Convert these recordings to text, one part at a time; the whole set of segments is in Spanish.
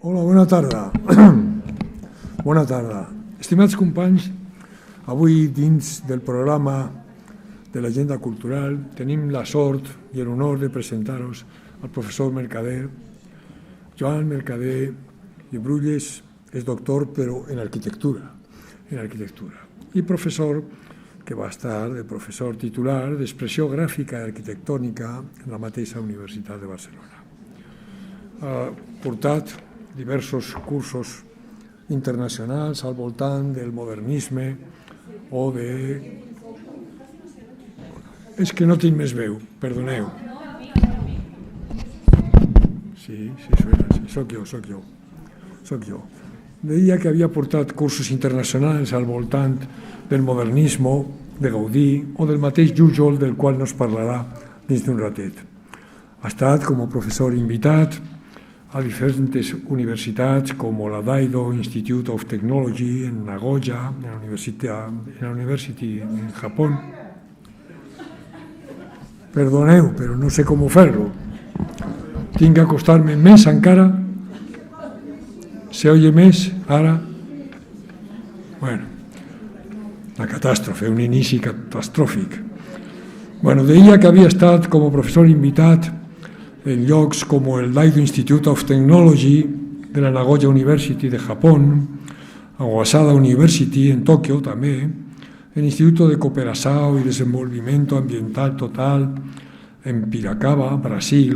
Hola, bona tarda. Bona tarda. Estimats companys, avui dins del programa de l'Agenda Cultural tenim la sort i l'honor de presentar-vos al professor Mercader. Joan Mercader i Brulles és doctor però en arquitectura, i professor que va estar de professor titular d'expressió gràfica i arquitectònica en la mateixa Universitat de Barcelona. Ha portat diversos cursos internacionals al voltant del modernisme o de... És que no tinc més veu, perdoneu. Sí, sóc jo. Deia que havia portat cursos internacionals al voltant del modernisme, de Gaudí o del mateix Jujol, del qual nos parlarà dins d'un ratet. Ha estat com a professor invitat a diferents universitats com la Daido Institute of Technology en Nagoya, en la University en Japó. Perdoneu, però no sé com fer-lo. Tinc que acostar-me més encara. Se oye més ara? Bueno, una catàstrofe, un inici catastròfic. Bueno, deia que havia estat com a professor invitat en llocs com el Daido Institute of Technology de la Nagoya University de Japó, a Waseda University en Tòquio també, el Instituto de Cooperación y Desenvolvimiento Ambiental Total en Piracaba, Brasil,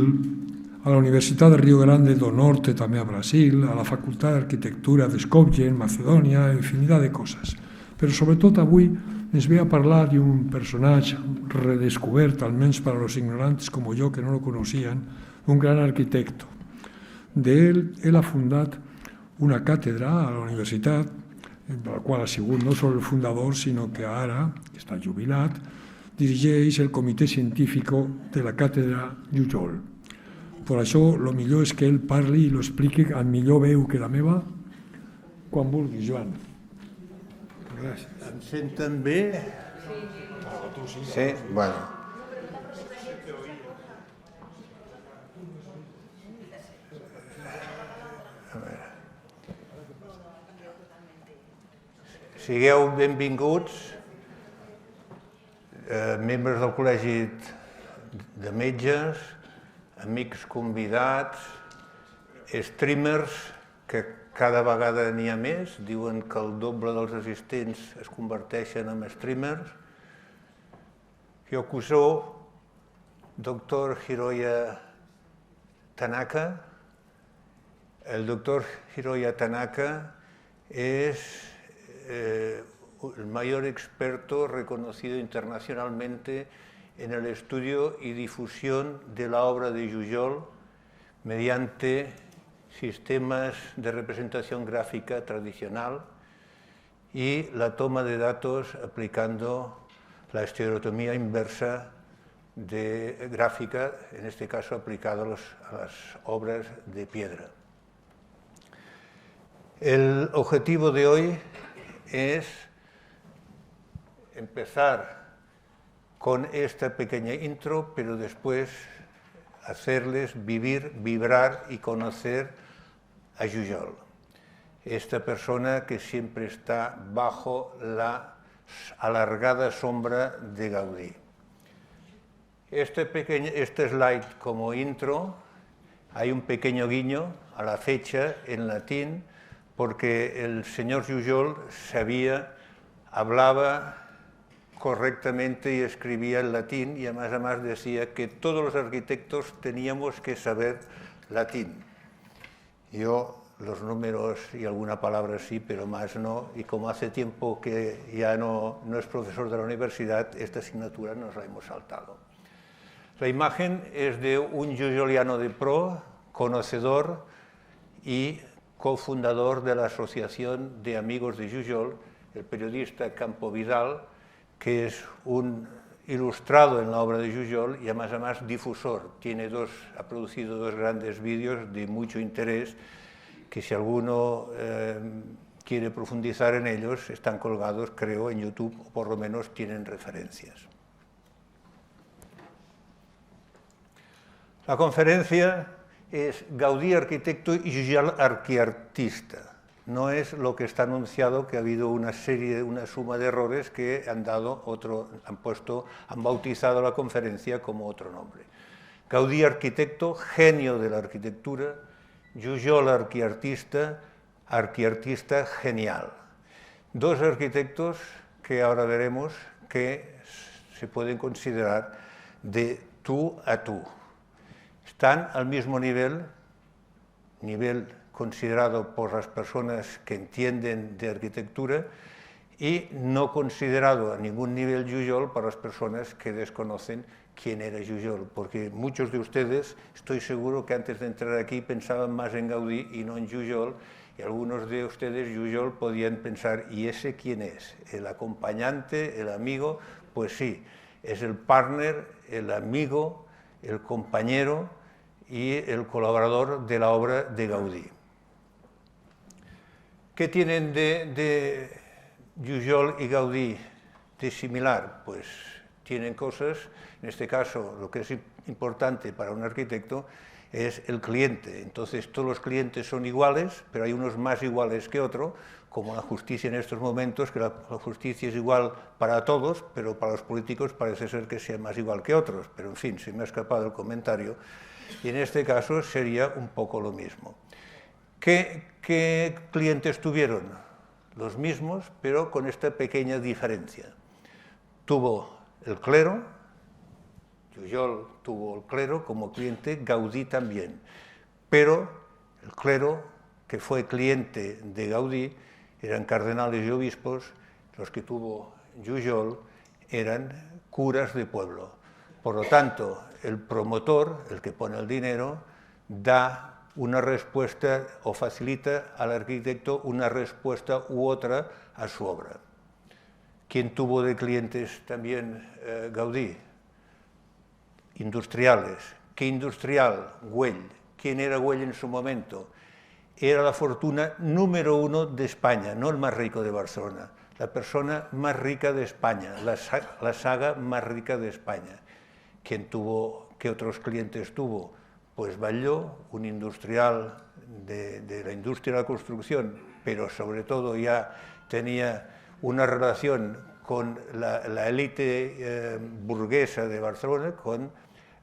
a la Universitat de Rio Grande do Norte, també a Brasil, a la Facultat d'Arquitectura de Skopje, en Macedònia, infinitat de coses. Però sobretot avui ens ve a parlar d'un personatge redescobert, almenys per als ignorantes com jo, que no lo conocían, un gran arquitecto. Él ha fundat una càtedra a la universitat, de la qual ha sigut no sols el fundador, sinó que ara, que està jubilat, dirigeix el comitè científic de la càtedra Jujol. Per això, el millor és que ell parli i lo expliqui amb millor veu que la meva, quan vulguis, Joan. Gràcies. Em senten bé? Sí? Bueno. A veure. Sigueu benvinguts, membres del Col·legi de Metges, amics convidats, streamers, que cada vegada n'hi ha més, diuen que el doble dels assistents es converteixen en streamers. Yokuso, doctor Hiroya Tanaka. El doctor Hiroya Tanaka es el mayor experto reconocido internacionalmente en el estudio y difusión de la obra de Jujol mediante sistemas de representación gráfica tradicional y la toma de datos aplicando la estereotomía inversa de gráfica, en este caso aplicada a las obras de piedra. El objetivo de hoy es empezar con esta pequeña intro, pero después hacerles vivir, vibrar y conocer a Jujol, esta persona que siempre está bajo la alargada sombra de Gaudí. Este slide como intro, hay un pequeño guiño a la fecha en latín, porque el señor Jujol hablaba correctamente y escribía en latín, y además decía que todos los arquitectos teníamos que saber latín. Yo los números y alguna palabra sí, pero más no, y como hace tiempo que ya no es profesor de la universidad, esta asignatura nos la hemos saltado. La imagen es de un jujoliano de pro, conocedor y cofundador de la Asociación de Amigos de Jujol, el periodista Campo Vidal, que es un ilustrado en la obra de Jujol y además difusor. Ha producido dos grandes vídeos de mucho interés que si alguno quiere profundizar en ellos, están colgados, creo, en YouTube, o por lo menos tienen referencias. La conferencia es Gaudí arquitecto y Jujol arquiartista. No es lo que está anunciado, que ha habido una suma de errores que han bautizado la conferencia como otro nombre. Gaudí arquitecto, genio de la arquitectura, Jujol arquiartista, arquiartista genial. Dos arquitectos que ahora veremos que se pueden considerar de tú a tú. Están al mismo nivel considerado por las personas que entienden de arquitectura y no considerado a ningún nivel Jujol para las personas que desconocen quién era Jujol, porque muchos de ustedes, estoy seguro que antes de entrar aquí pensaban más en Gaudí y no en Jujol, y algunos de ustedes Jujol podían pensar, ¿y ese quién es? ¿El acompañante, el amigo? Pues sí, es el partner, el amigo, el compañero y el colaborador de la obra de Gaudí. ¿Qué tienen de Jujol y Gaudí de similar? Pues tienen cosas, en este caso lo que es importante para un arquitecto es el cliente. Entonces todos los clientes son iguales, pero hay unos más iguales que otros, como la justicia en estos momentos, que la justicia es igual para todos, pero para los políticos parece ser que sea más igual que otros. Pero en fin, se me ha escapado el comentario. Y en este caso sería un poco lo mismo. ¿Qué clientes tuvieron? Los mismos, pero con esta pequeña diferencia. Tuvo el clero, Jujol tuvo el clero como cliente, Gaudí también. Pero el clero, que fue cliente de Gaudí, eran cardenales y obispos, los que tuvo Jujol eran curas de pueblo. Por lo tanto, el promotor, el que pone el dinero, da una respuesta o facilita al arquitecto una respuesta u otra a su obra. ¿Quién tuvo de clientes también Gaudí? Industriales. ¿Qué industrial? Güell. ¿Quién era Güell en su momento? Era la fortuna número 1 de España, no el más rico de Barcelona, la persona más rica de España, la saga más rica de España. ¿Qué otros clientes tuvo? Pues Batlló, un industrial de la industria de la construcción, pero sobre todo ya tenía una relación con la élite burguesa de Barcelona, con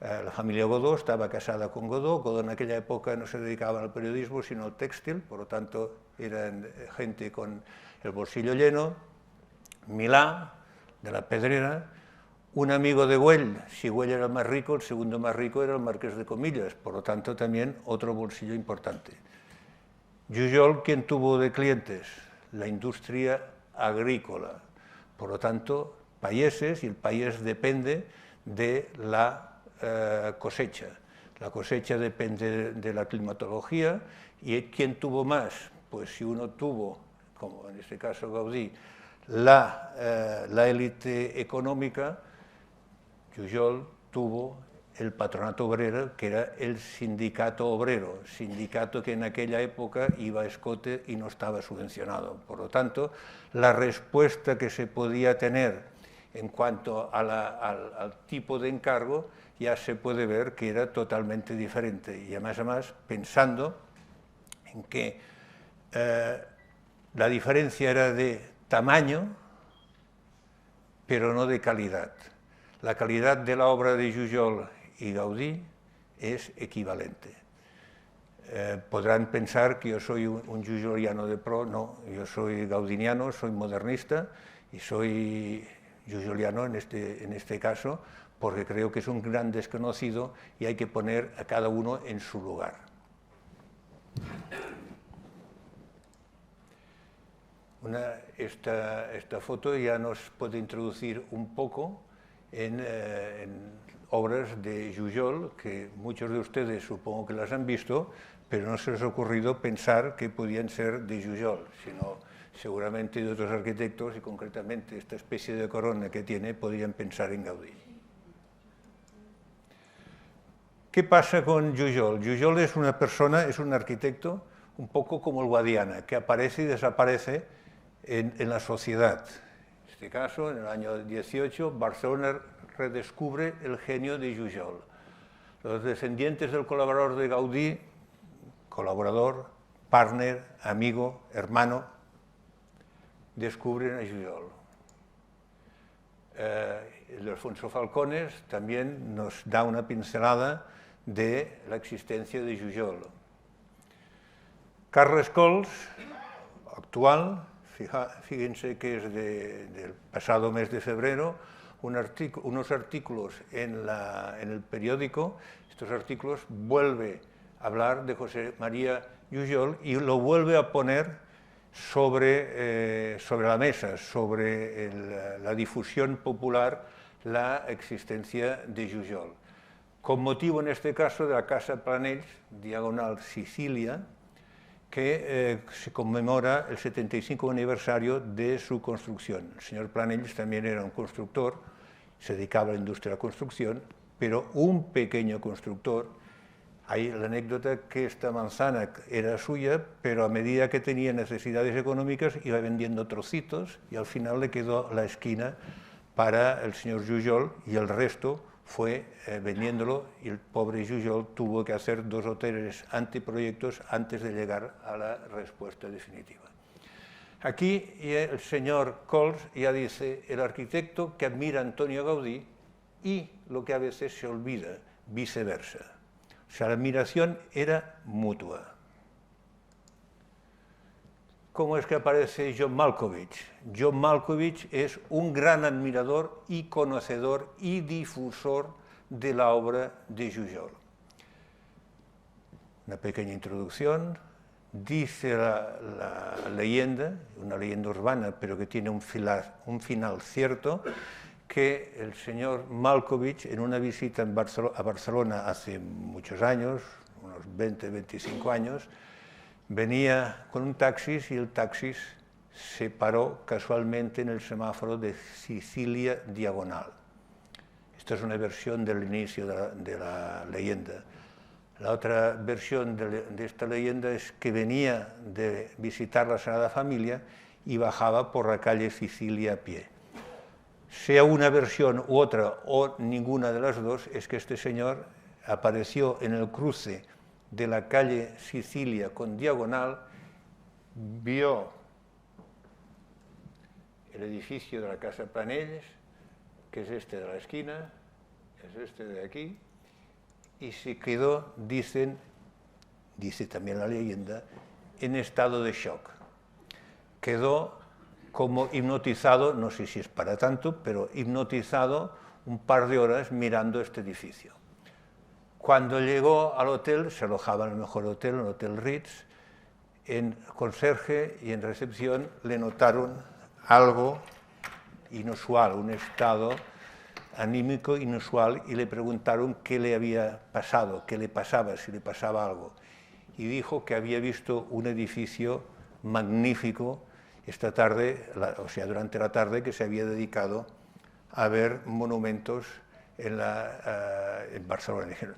la familia Godó, estaba casada con Godó. Godó en aquella época no se dedicaba al periodismo, sino al textil, por lo tanto eran gente con el bolsillo lleno. Milá, de la Pedrera, un amigo de Güell. Si Güell era el más rico, el segundo más rico era el marqués de Comillas, por lo tanto también otro bolsillo importante. Jujol, ¿quién tuvo de clientes? La industria agrícola, por lo tanto payeses, y el payés depende de la cosecha. La cosecha depende de la climatología, y ¿quién tuvo más? Pues si uno tuvo, como en este caso Gaudí, la élite económica, Jujol tuvo el patronato obrero, que era el sindicato obrero, sindicato que en aquella época iba a escote y no estaba subvencionado. Por lo tanto, la respuesta que se podía tener en cuanto al tipo de encargo ya se puede ver que era totalmente diferente. Y además pensando en que la diferencia era de tamaño, pero no de calidad. La calidad de la obra de Jujol y Gaudí es equivalente. Podrán pensar que yo soy un jujoliano de pro, no, yo soy gaudiniano, soy modernista y soy jujoliano en este caso, porque creo que es un gran desconocido y hay que poner a cada uno en su lugar. Esta foto ya nos puede introducir un poco en obras de Jujol, que muchos de ustedes supongo que las han visto, pero no se les ha ocurrido pensar que podían ser de Jujol, sino seguramente de otros arquitectos, y concretamente esta especie de corona que tiene, podrían pensar en Gaudí. ¿Qué pasa con Jujol? Jujol es una persona, es un arquitecto un poco como el Guadiana, que aparece y desaparece en la sociedad. En este caso, en el año 18, Barcelona redescubre el genio de Jujol. Los descendientes del colaborador de Gaudí, colaborador, partner, amigo, hermano, descubren a Jujol. El Alfonso Falcones también nos da una pincelada de la existencia de Jujol. Carles Cols, actual, fíjense que es del pasado mes de febrero, unos artículos en el periódico. Estos artículos vuelve a hablar de José María Jujol y lo vuelve a poner sobre la mesa, sobre la difusión popular, la existencia de Jujol. Con motivo, en este caso, de la Casa Planells, diagonal Sicilia, que se conmemora el 75 aniversario de su construcción. El señor Planells también era un constructor, se dedicaba a la industria de la construcción, pero un pequeño constructor. Hay la anécdota que esta manzana era suya, pero a medida que tenía necesidades económicas iba vendiendo trocitos y al final le quedó la esquina para el señor Jujol y el resto fue vendiéndolo, y el pobre Jujol tuvo que hacer 2 o 3 anteproyectos antes de llegar a la respuesta definitiva. Aquí el señor Cols ya dice: el arquitecto que admira a Antonio Gaudí, y lo que a veces se olvida, viceversa. O sea, la admiración era mutua. ¿Cómo es que aparece John Malkovich? John Malkovich es un gran admirador y conocedor y difusor de la obra de Jujol. Una pequeña introducción. Dice la leyenda, una leyenda urbana, pero que tiene un final cierto, que el señor Malkovich, en una visita a Barcelona hace muchos años, unos 20, 25 años, venía con un taxi y el taxi se paró casualmente en el semáforo de Sicilia diagonal. Esta es una versión del inicio de la leyenda. La otra versión de esta leyenda es que venía de visitar la Sagrada Familia y bajaba por la calle Sicilia a pie. Sea una versión u otra o ninguna de las dos, es que este señor apareció en el cruce de la calle Sicilia con diagonal, vio el edificio de la Casa Planells, que es este de la esquina, es este de aquí, y se quedó, dice también la leyenda, en estado de shock. Quedó como hipnotizado, no sé si es para tanto, pero hipnotizado un par de horas mirando este edificio. Cuando llegó al hotel, se alojaba en el mejor hotel, en el Hotel Ritz, en conserje y en recepción le notaron algo inusual, un estado anímico inusual, y le preguntaron qué le había pasado, qué le pasaba, si le pasaba algo. Y dijo que había visto un edificio magnífico esta tarde, o sea, durante la tarde, que se había dedicado a ver monumentos en Barcelona. Dijeron: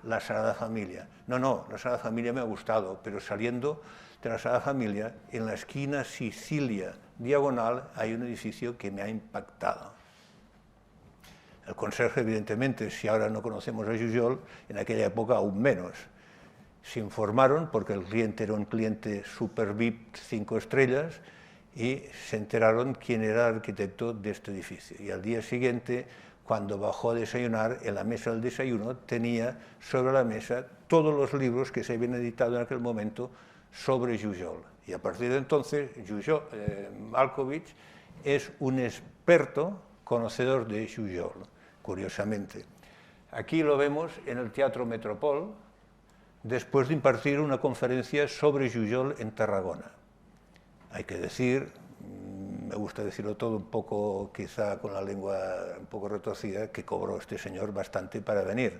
la Sagrada Familia. No, la Sagrada Familia me ha gustado, pero saliendo de la Sagrada Familia, en la esquina Sicilia diagonal, hay un edificio que me ha impactado. El conserje, evidentemente, si ahora no conocemos a Jujol, en aquella época aún menos. Se informaron, porque el cliente era un cliente super VIP 5 estrellas, y se enteraron quién era el arquitecto de este edificio. Y al día siguiente, cuando bajó a desayunar, en la mesa del desayuno tenía sobre la mesa todos los libros que se habían editado en aquel momento sobre Jujol. Y a partir de entonces, Malkovich es un experto conocedor de Jujol, curiosamente. Aquí lo vemos en el Teatro Metropol, después de impartir una conferencia sobre Jujol en Tarragona. Hay que decir, me gusta decirlo todo un poco, quizá con la lengua un poco retorcida, que cobró este señor bastante para venir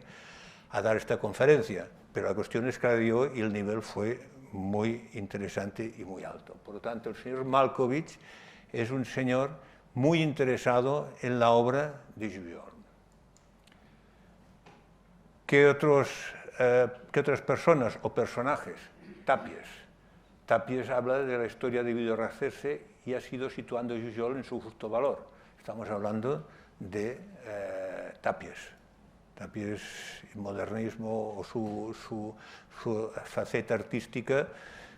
a dar esta conferencia, pero la cuestión es que la dio y el nivel fue muy interesante y muy alto. Por lo tanto, el señor Malkovich es un señor muy interesado en la obra de Jujol. ¿Qué otras personas o personajes? Tapies. Tapies habla de la historia de Villorracese y ha sido situando a Jujol en su justo valor. Estamos hablando de Tapies. Tapies modernismo o su faceta artística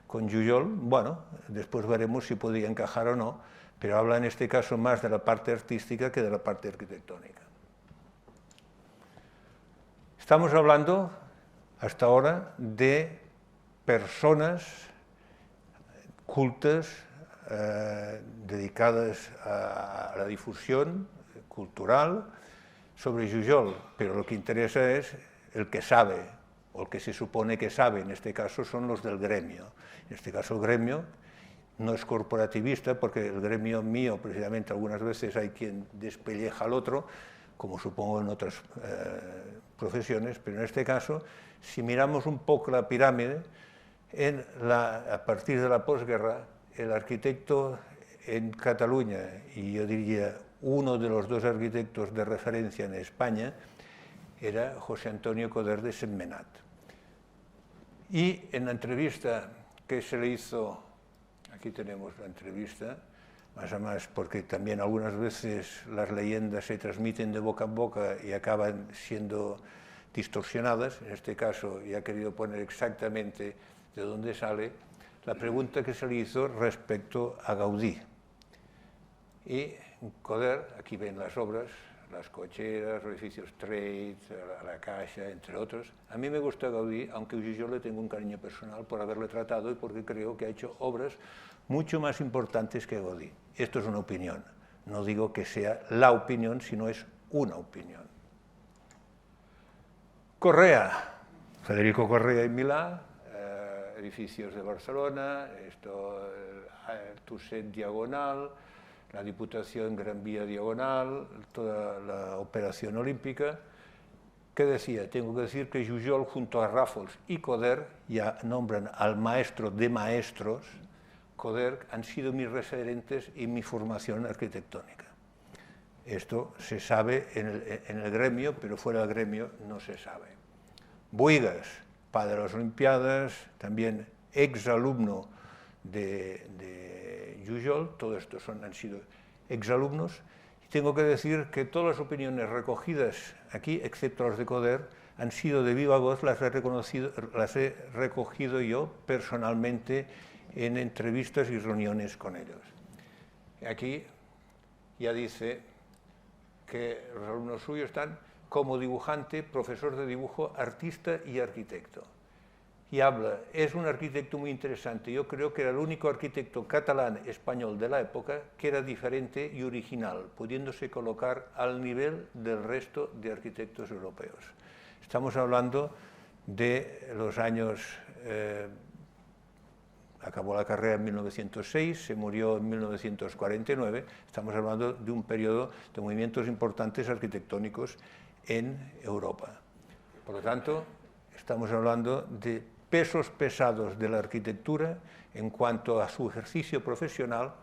con Jujol, bueno, después veremos si podía encajar o no, pero habla en este caso más de la parte artística que de la parte arquitectónica. Estamos hablando hasta ahora de personas cultas, dedicadas a la difusión cultural sobre Jujol, pero lo que interesa es el que sabe, o el que se supone que sabe, en este caso son los del gremio. En este caso el gremio no es corporativista, porque el gremio mío, precisamente, algunas veces hay quien despelleja al otro, como supongo en otras profesiones, pero en este caso, si miramos un poco la pirámide, a partir de la posguerra, el arquitecto en Cataluña, y yo diría uno de los dos arquitectos de referencia en España, era José Antonio Coder de Sentmenat. Y en la entrevista que se le hizo, aquí tenemos la entrevista, más a más porque también algunas veces las leyendas se transmiten de boca en boca y acaban siendo distorsionadas, en este caso ya he querido poner exactamente de dónde sale, la pregunta que se le hizo respecto a Gaudí. Y Coder, aquí ven las obras, las cocheras, los edificios Trade, la Caixa, entre otros. A mí me gusta Gaudí, aunque yo le tengo un cariño personal por haberle tratado y porque creo que ha hecho obras mucho más importantes que Gaudí. Esto es una opinión. No digo que sea la opinión, sino es una opinión. Correa, Federico Correa en Milán, edificios de Barcelona, Tuset Diagonal, la Diputación Gran Vía Diagonal, toda la operación olímpica. ¿Qué decía? Tengo que decir que Jujol junto a Rafols y Coder, ya nombran al maestro de maestros, Coder, han sido mis referentes y mi formación arquitectónica. Esto se sabe en el gremio, pero fuera del gremio no se sabe. Bohigas, padre de las Olimpiadas, también exalumno de Jujol, todos estos han sido exalumnos. Y tengo que decir que todas las opiniones recogidas aquí, excepto las de Coder, han sido de viva voz, las he recogido yo personalmente en entrevistas y reuniones con ellos. Aquí ya dice que los alumnos suyos están como dibujante, profesor de dibujo, artista y arquitecto. Y habla, es un arquitecto muy interesante. Yo creo que era el único arquitecto catalán español de la época que era diferente y original, pudiéndose colocar al nivel del resto de arquitectos europeos. Estamos hablando de los años... acabó la carrera en 1906, se murió en 1949, estamos hablando de un periodo de movimientos importantes arquitectónicos en Europa. Por lo tanto, estamos hablando de pesos pesados de la arquitectura en cuanto a su ejercicio profesional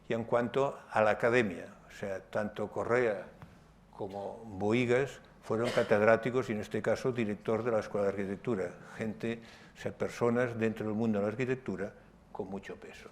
y en cuanto a la academia. O sea, tanto Correa como Bohigas fueron catedráticos y en este caso director de la Escuela de Arquitectura, gente, o sea, personas dentro del mundo de la arquitectura con mucho peso.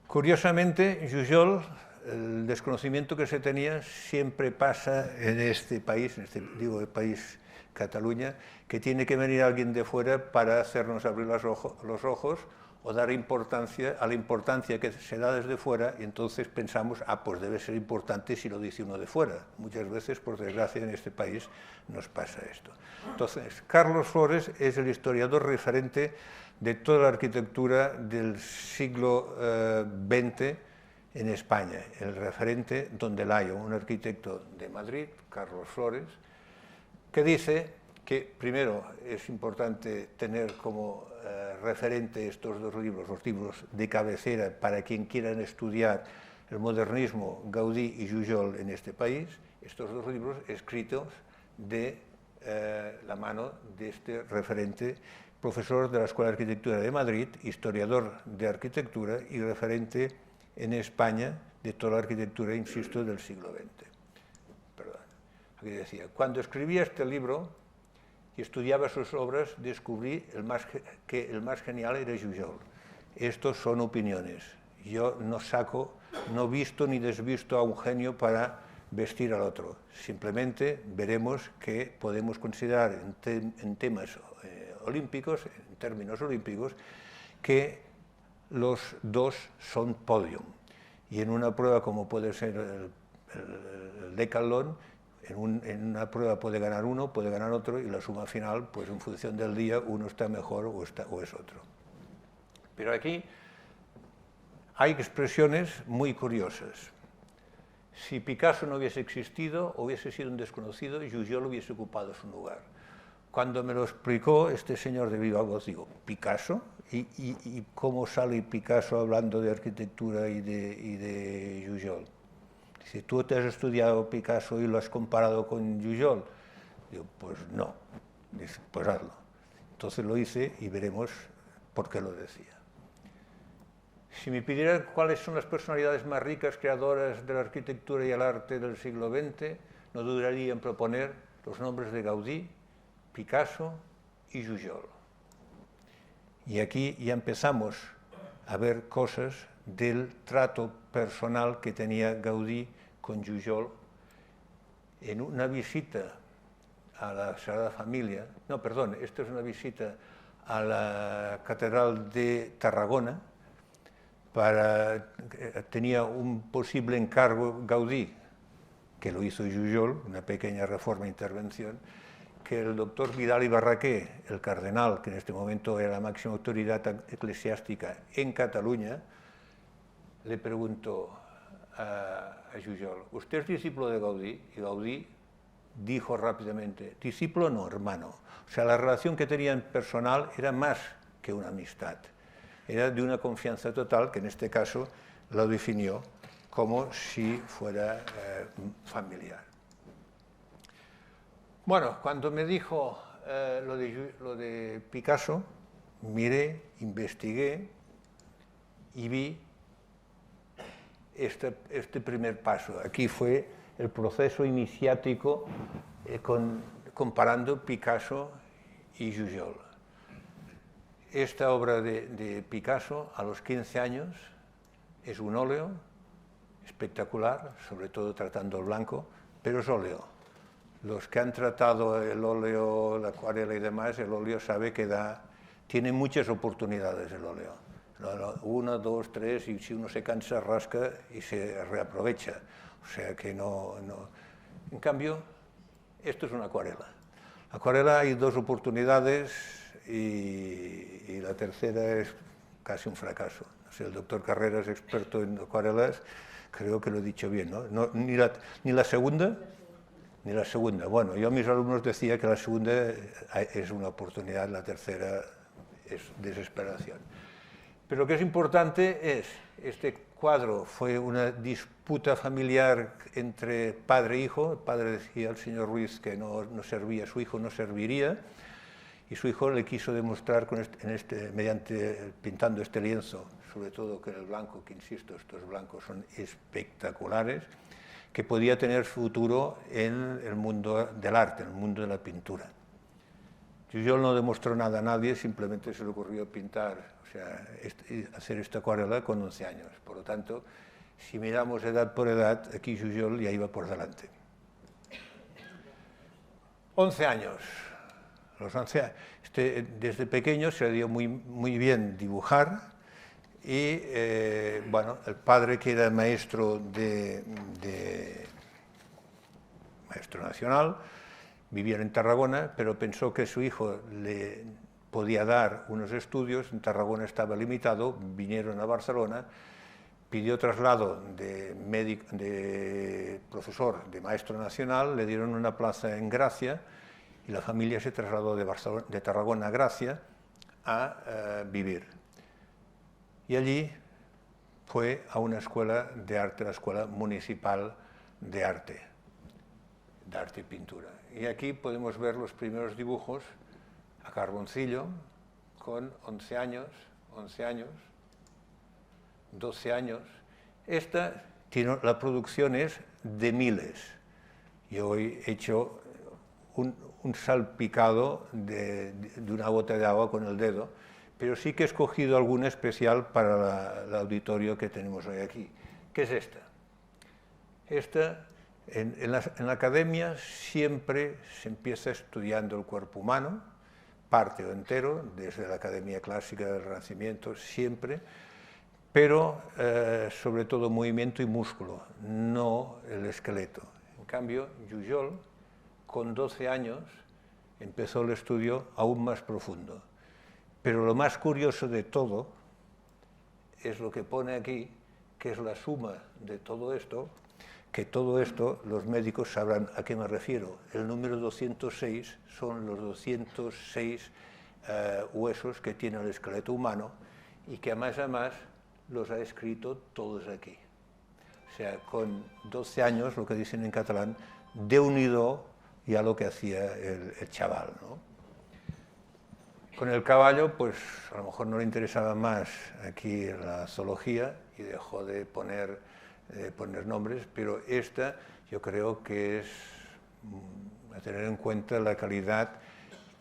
Curiosamente, Jujol, el desconocimiento que se tenía siempre pasa en este país, digo el país Cataluña, que tiene que venir alguien de fuera para hacernos abrir los ojos o dar importancia a la importancia que se da desde fuera, y entonces pensamos, pues debe ser importante si lo dice uno de fuera. Muchas veces, por desgracia, en este país nos pasa esto. Entonces, Carlos Flores es el historiador referente de toda la arquitectura del siglo XX en España, el referente Don Delayo, un arquitecto de Madrid, Carlos Flores, que dice que primero es importante tener como referente estos dos libros, los libros de cabecera para quien quieran estudiar el modernismo, Gaudí y Jujol en este país, estos dos libros escritos de la mano de este referente, profesor de la Escuela de Arquitectura de Madrid, historiador de arquitectura y referente en España de toda la arquitectura, insisto, del siglo XX. Perdón. Aquí decía, cuando escribía este libro y estudiaba sus obras, descubrí que el más genial era Jujol. Estos son opiniones. Yo no visto ni desvisto a un genio para vestir al otro. Simplemente veremos que podemos considerar en temas olímpicos, en términos olímpicos, que los dos son podium. Y en una prueba como puede ser el decatlón, en una prueba puede ganar uno, puede ganar otro, y la suma final, pues en función del día, uno está mejor o es otro. Pero aquí hay expresiones muy curiosas. Si Picasso no hubiese existido, hubiese sido un desconocido, y Jujol hubiese ocupado su lugar. Cuando me lo explicó este señor de viva voz, digo, ¿Picasso? ¿Y cómo sale Picasso hablando de arquitectura y de Jujol? Dice, ¿tú te has estudiado Picasso y lo has comparado con Jujol? Digo, pues no. Dice, pues hazlo. Entonces lo hice y veremos por qué lo decía. Si me pidieran cuáles son las personalidades más ricas creadoras de la arquitectura y el arte del siglo XX, no dudaría en proponer los nombres de Gaudí, Picasso y Jujol. Y aquí ya empezamos a ver cosas del trato personal que tenía Gaudí con Jujol en una visita a la Sagrada Familia, no, perdón, esto es una visita a la Catedral de Tarragona. Tenía un posible encargo Gaudí, que lo hizo Jujol, una pequeña reforma e intervención, que el doctor Vidal y Barraquer, el cardenal, que en este momento era la máxima autoridad eclesiástica en Cataluña, le preguntó a Jujol, ¿usted es discípulo de Gaudí? Y Gaudí dijo rápidamente, discípulo no, hermano. O sea, la relación que tenían personal era más que una amistad. Era de una confianza total, que en este caso lo definió como si fuera familiar. Bueno, cuando me dijo lo de Picasso, miré, investigué y vi este primer paso. Aquí fue el proceso iniciático comparando Picasso y Jujol. Esta obra de Picasso, a los 15 años, es un óleo espectacular, sobre todo tratando el blanco, pero es óleo. Los que han tratado el óleo, la acuarela y demás, el óleo sabe que tiene muchas oportunidades el óleo. 1, 2, 3, y si uno se cansa, rasca y se reaprovecha. O sea que no. En cambio, esto es una acuarela. Acuarela hay 2 oportunidades y la tercera es casi un fracaso. O sea, el doctor Carreras, experto en acuarelas, creo que lo he dicho bien, ¿no? Ni la segunda. Ni la segunda. Bueno, yo a mis alumnos decía que la segunda es una oportunidad, la tercera es desesperación. Pero lo que es importante es, este cuadro fue una disputa familiar entre padre e hijo. El padre decía al señor Ruiz que no servía, su hijo no serviría, y su hijo le quiso demostrar pintando este lienzo, sobre todo con el blanco, que insisto, estos blancos son espectaculares, que podía tener futuro en el mundo del arte, en el mundo de la pintura. Jujol no demostró nada a nadie, simplemente se le ocurrió pintar, o sea, hacer esta acuarela con 11 años. Por lo tanto, si miramos edad por edad, aquí Jujol ya iba por delante. 11 años. Desde pequeño se le dio muy bien dibujar. Y, bueno, el padre, que era maestro maestro nacional, vivía en Tarragona, pero pensó que su hijo le podía dar unos estudios. En Tarragona estaba limitado, vinieron a Barcelona, pidió traslado de profesor, de maestro nacional, le dieron una plaza en Gracia, y la familia se trasladó de Tarragona a Gracia a vivir. Y allí fue a una escuela de arte, la Escuela Municipal de Arte y Pintura. Y aquí podemos ver los primeros dibujos a carboncillo, con 11 años, 12 años. La producción es de miles. Yo he hecho un salpicado de una gota de agua con el dedo, pero sí que he escogido alguna especial para el auditorio que tenemos hoy aquí. ¿Qué es esta? Esta En la academia siempre se empieza estudiando el cuerpo humano, parte o entero, desde la Academia Clásica del Renacimiento, siempre, pero sobre todo movimiento y músculo, no el esqueleto. En cambio, Jujol, con 12 años, empezó el estudio aún más profundo. Pero lo más curioso de todo es lo que pone aquí, que es la suma de todo esto, que todo esto los médicos sabrán a qué me refiero. El número 206 son los 206 huesos que tiene el esqueleto humano y que además los ha escrito todos aquí. O sea, con 12 años, lo que dicen en catalán, déu-n'hi-do ya lo que hacía el chaval, ¿no? Con el caballo, pues a lo mejor no le interesaba más aquí la zoología y dejó de poner nombres, pero esta yo creo que es a tener en cuenta la calidad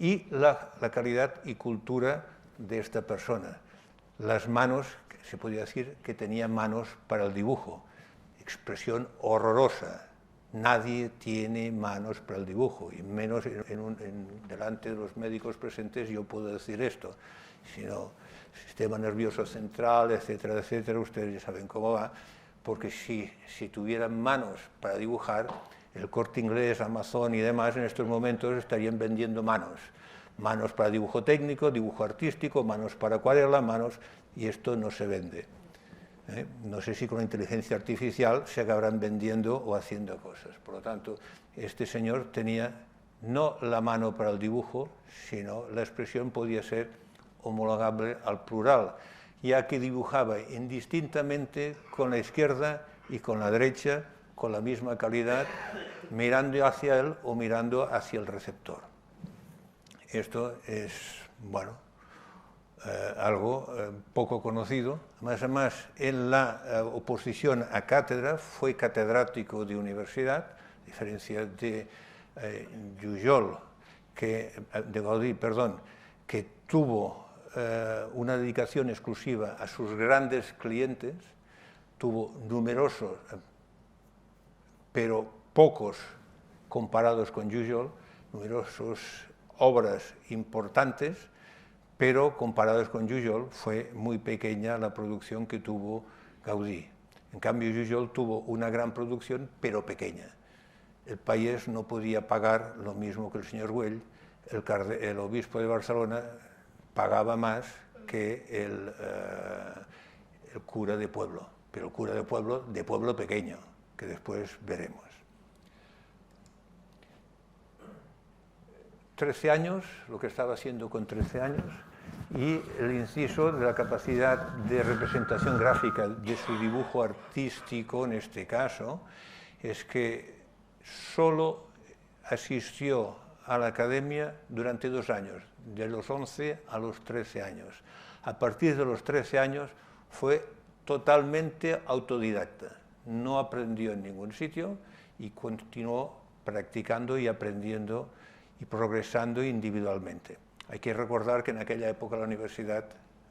y la calidad y cultura de esta persona. Las manos, se podría decir que tenía manos para el dibujo, expresión horrorosa. Nadie tiene manos para el dibujo, y menos delante de los médicos presentes yo puedo decir esto, sino sistema nervioso central, etcétera, etcétera, ustedes ya saben cómo va, porque si tuvieran manos para dibujar, el Corte Inglés, Amazon y demás en estos momentos estarían vendiendo manos para dibujo técnico, dibujo artístico, manos para acuarela, y esto no se vende. No sé si con la inteligencia artificial se acabarán vendiendo o haciendo cosas. Por lo tanto, este señor tenía no la mano para el dibujo, sino la expresión podía ser homologable al plural, ya que dibujaba indistintamente con la izquierda y con la derecha, con la misma calidad, mirando hacia él o mirando hacia el receptor. Esto es, bueno, algo poco conocido. Además, en la oposición a cátedra fue catedrático de universidad, a diferencia de Jujol, de Gaudí, perdón, que tuvo una dedicación exclusiva a sus grandes clientes, tuvo numerosos, pero pocos comparados con Jujol, numerosas obras importantes, pero comparados con Jujol fue muy pequeña la producción que tuvo Gaudí. En cambio, Jujol tuvo una gran producción, pero pequeña. El país no podía pagar lo mismo que el señor Güell, el obispo de Barcelona pagaba más que el cura de pueblo, pero el cura de pueblo pequeño, que después veremos. 13 años, lo que estaba haciendo con 13 años, y el inciso de la capacidad de representación gráfica de su dibujo artístico, en este caso, es que solo asistió a la academia durante 2 años, de los 11 a los 13 años. A partir de los 13 años fue totalmente autodidacta, no aprendió en ningún sitio y continuó practicando y aprendiendo y progresando individualmente. Hay que recordar que en aquella época la universidad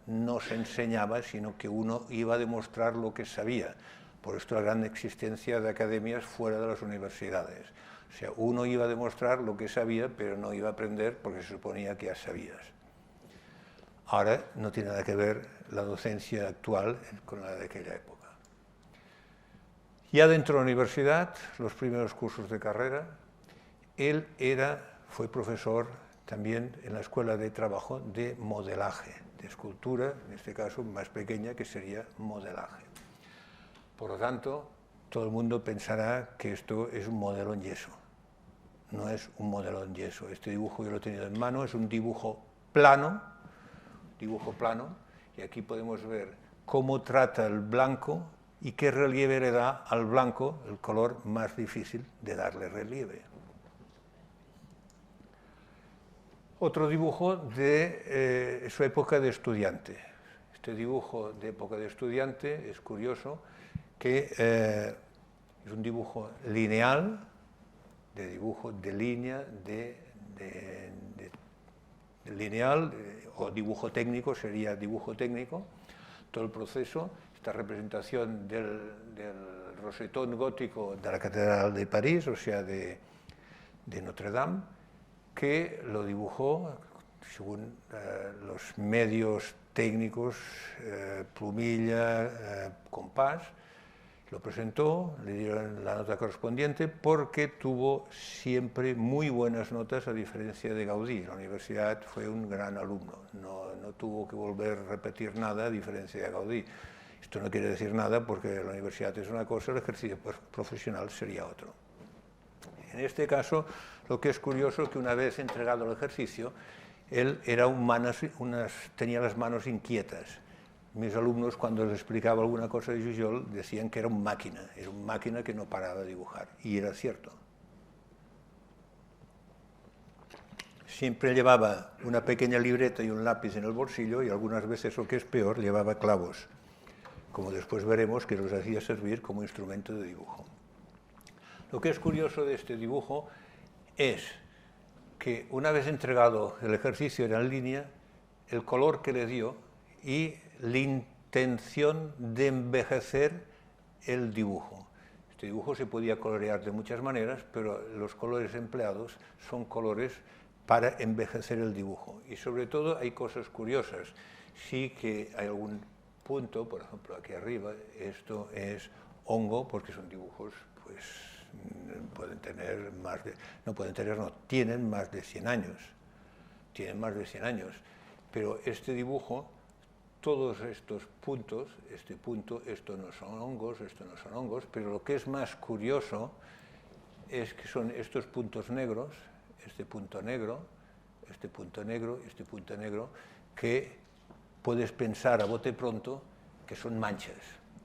no se enseñaba, sino que uno iba a demostrar lo que sabía. Por esto la gran existencia de academias fuera de las universidades. O sea, uno iba a demostrar lo que sabía, pero no iba a aprender porque se suponía que ya sabías. Ahora no tiene nada que ver la docencia actual con la de aquella época. Ya dentro de la universidad, los primeros cursos de carrera, él fue profesor también en la escuela de trabajo de modelaje, de escultura, en este caso más pequeña, que sería modelaje. Por lo tanto, todo el mundo pensará que esto es un modelo en yeso. No es un modelo en yeso. Este dibujo yo lo he tenido en mano, es un dibujo plano, y aquí podemos ver cómo trata el blanco y qué relieve le da al blanco, el color más difícil de darle relieve. Otro dibujo de su época de estudiante. Este dibujo de época de estudiante es curioso, que es un dibujo lineal, de dibujo de línea, lineal, o dibujo técnico, sería dibujo técnico. Todo el proceso, esta representación del rosetón gótico de la Catedral de París, o sea, de Notre Dame, que lo dibujó según los medios técnicos, plumilla, compás. Lo presentó, le dieron la nota correspondiente porque tuvo siempre muy buenas notas, a diferencia de Gaudí. La universidad fue un gran alumno, no tuvo que volver a repetir nada, a diferencia de Gaudí. Esto no quiere decir nada porque la universidad es una cosa, el ejercicio profesional sería otro. En este caso, lo que es curioso es que una vez entregado el ejercicio, él era tenía las manos inquietas. Mis alumnos, cuando les explicaba alguna cosa de Jujol, decían que era una máquina que no paraba de dibujar, y era cierto. Siempre llevaba una pequeña libreta y un lápiz en el bolsillo, y algunas veces, lo que es peor, llevaba clavos, como después veremos, que los hacía servir como instrumento de dibujo. Lo que es curioso de este dibujo es que una vez entregado el ejercicio en la línea, el color que le dio y la intención de envejecer el dibujo. Este dibujo se podía colorear de muchas maneras, pero los colores empleados son colores para envejecer el dibujo. Y sobre todo hay cosas curiosas. Sí que hay algún punto, por ejemplo aquí arriba, esto es hongo, porque son dibujos, pues tienen más de 100 años. Tienen más de 100 años. Pero este dibujo, todos estos puntos, este punto, esto no son hongos, pero lo que es más curioso es que son estos puntos negros, este punto negro, este punto negro, este punto negro, que puedes pensar a bote pronto que son manchas.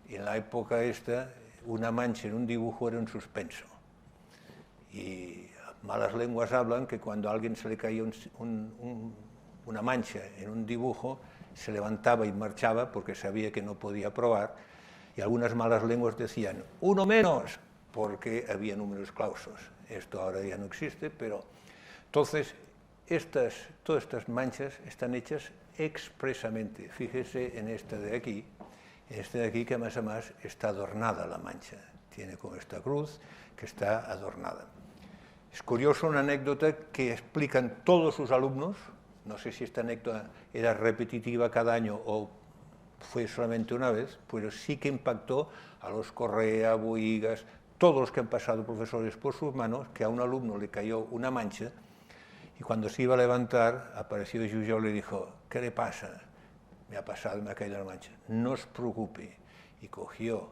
Y en la época esta, una mancha en un dibujo era un suspenso. Y malas lenguas hablan que cuando a alguien se le caía una mancha en un dibujo, se levantaba y marchaba porque sabía que no podía probar, y algunas malas lenguas decían uno menos, porque había números clausos. Esto ahora ya no existe, pero entonces todas estas manchas están hechas expresamente. Fíjese en esta de aquí, que más a más está adornada la mancha, tiene como esta cruz que está adornada. Es curioso, una anécdota que explican todos sus alumnos. No sé si esta anécdota era repetitiva cada año o fue solamente una vez, pero sí que impactó a los Correa, Bohigas, todos los que han pasado profesores por sus manos, que a un alumno le cayó una mancha, y cuando se iba a levantar, apareció Jujol y le dijo, ¿qué le pasa? Me ha pasado, me ha caído la mancha. No os preocupe. Y cogió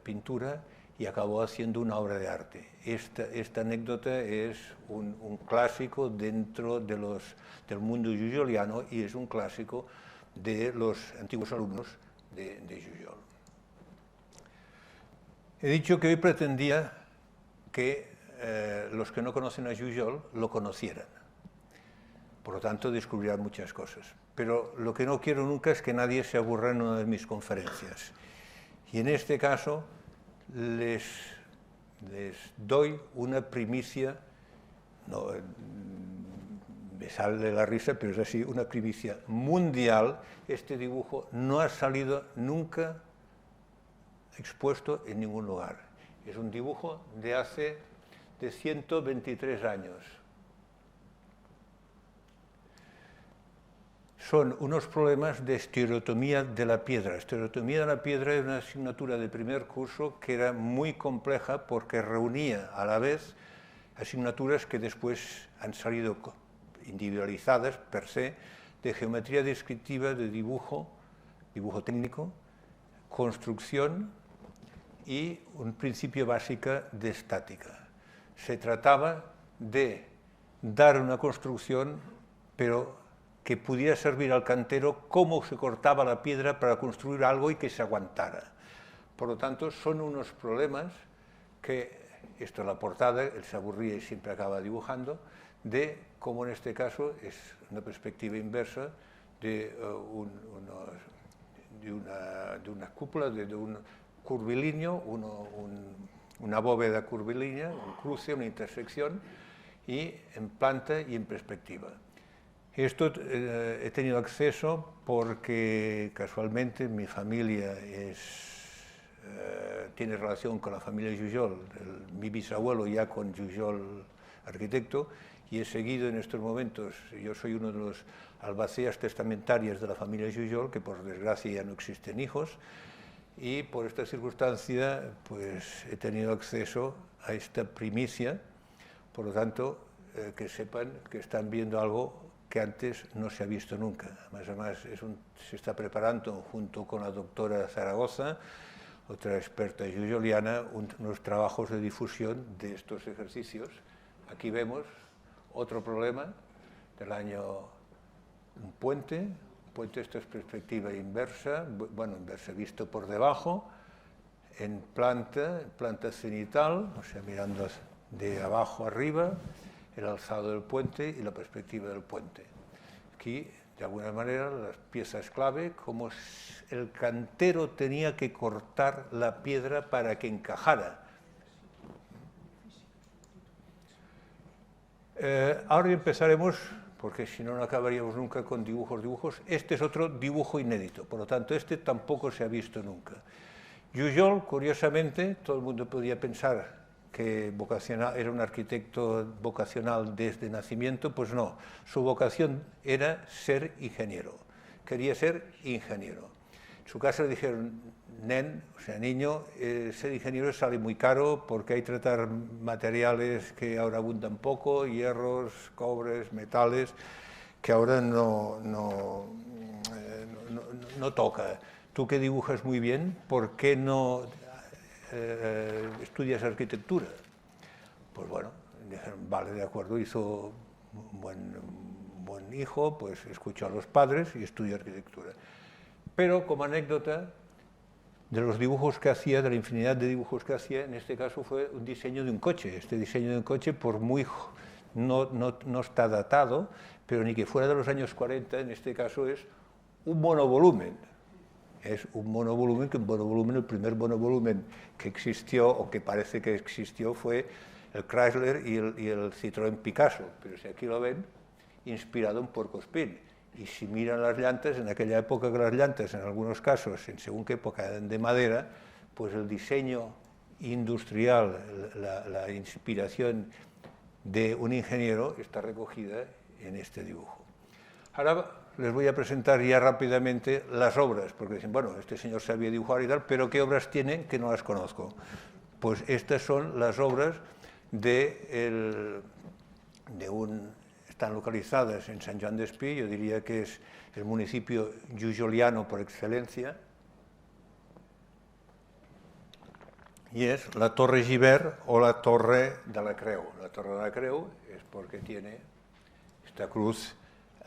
pintura y acabó haciendo una obra de arte. Esta anécdota es un clásico dentro del mundo jujoliano y es un clásico de los antiguos alumnos de Jujol. He dicho que hoy pretendía que los que no conocen a Jujol lo conocieran. Por lo tanto, descubrirán muchas cosas. Pero lo que no quiero nunca es que nadie se aburra en una de mis conferencias. Y en este caso, les doy una primicia, no, me sale la risa, pero es así, una primicia mundial. Este dibujo no ha salido nunca expuesto en ningún lugar. Es un dibujo de 123 años. Son unos problemas de estereotomía de la piedra. Estereotomía de la piedra es una asignatura de primer curso que era muy compleja porque reunía a la vez asignaturas que después han salido individualizadas per se, de geometría descriptiva, de dibujo técnico, construcción y un principio básico de estática. Se trataba de dar una construcción, pero que pudiera servir al cantero cómo se cortaba la piedra para construir algo y que se aguantara. Por lo tanto, son unos problemas que, esto es la portada, él se aburría y siempre acaba dibujando, de cómo en este caso es una perspectiva inversa de una cúpula, de un curvilíneo, una bóveda curvilínea, un cruce, una intersección, y en planta y en perspectiva. Esto he tenido acceso porque casualmente mi familia es tiene relación con la familia Jujol, mi bisabuelo ya con Jujol arquitecto, y he seguido en estos momentos, yo soy uno de los albaceas testamentarias de la familia Jujol, que por desgracia ya no existen hijos, y por esta circunstancia pues he tenido acceso a esta primicia, por lo tanto que sepan que están viendo algo que antes no se ha visto nunca. Además se está preparando junto con la doctora Zaragoza, otra experta jujoliana, unos trabajos de difusión de estos ejercicios. Aquí vemos otro problema del año, un puente, esto es perspectiva inversa, bueno, inversa, visto por debajo, en planta cenital, o sea, mirando de abajo arriba, el alzado del puente y la perspectiva del puente. Aquí, de alguna manera, las piezas clave, como el cantero tenía que cortar la piedra para que encajara. Ahora empezaremos, porque si no, no acabaríamos nunca con dibujos. Este es otro dibujo inédito, por lo tanto, este tampoco se ha visto nunca. Jujol, curiosamente, todo el mundo podía pensar que era un arquitecto vocacional desde nacimiento, pues no, su vocación era ser ingeniero, quería ser ingeniero. En su casa le dijeron, nen, o sea, niño, ser ingeniero sale muy caro porque hay que tratar materiales que ahora abundan poco, hierros, cobres, metales, que ahora no toca. Tú que dibujas muy bien, ¿por qué no estudias arquitectura? Pues bueno, dijeron, vale, de acuerdo, hizo un buen hijo, pues escuchó a los padres y estudió arquitectura. Pero como anécdota, de los dibujos que hacía, de la infinidad de dibujos que hacía, en este caso fue un diseño de un coche. Este diseño de un coche, por muy no está datado, pero ni que fuera de los años 40, en este caso es un monovolumen. Es un monovolumen, el primer monovolumen que existió, o que parece que existió, fue el Chrysler y el Citroën Picasso, pero si aquí lo ven, inspirado en Porco-Spin. Y si miran las llantas, en aquella época que las llantas, en algunos casos, en según qué época, eran de madera, pues el diseño industrial, la inspiración de un ingeniero está recogida en este dibujo. Ahora les voy a presentar ya rápidamente las obras, porque dicen, bueno, este señor sabía dibujar y tal, pero ¿qué obras tienen que no las conozco? Pues estas son las obras están localizadas en Sant Joan d'Espí, yo diría que es el municipio jujoliano por excelencia, y es la Torre Gibert o la Torre de la Creu. La Torre de la Creu es porque tiene esta cruz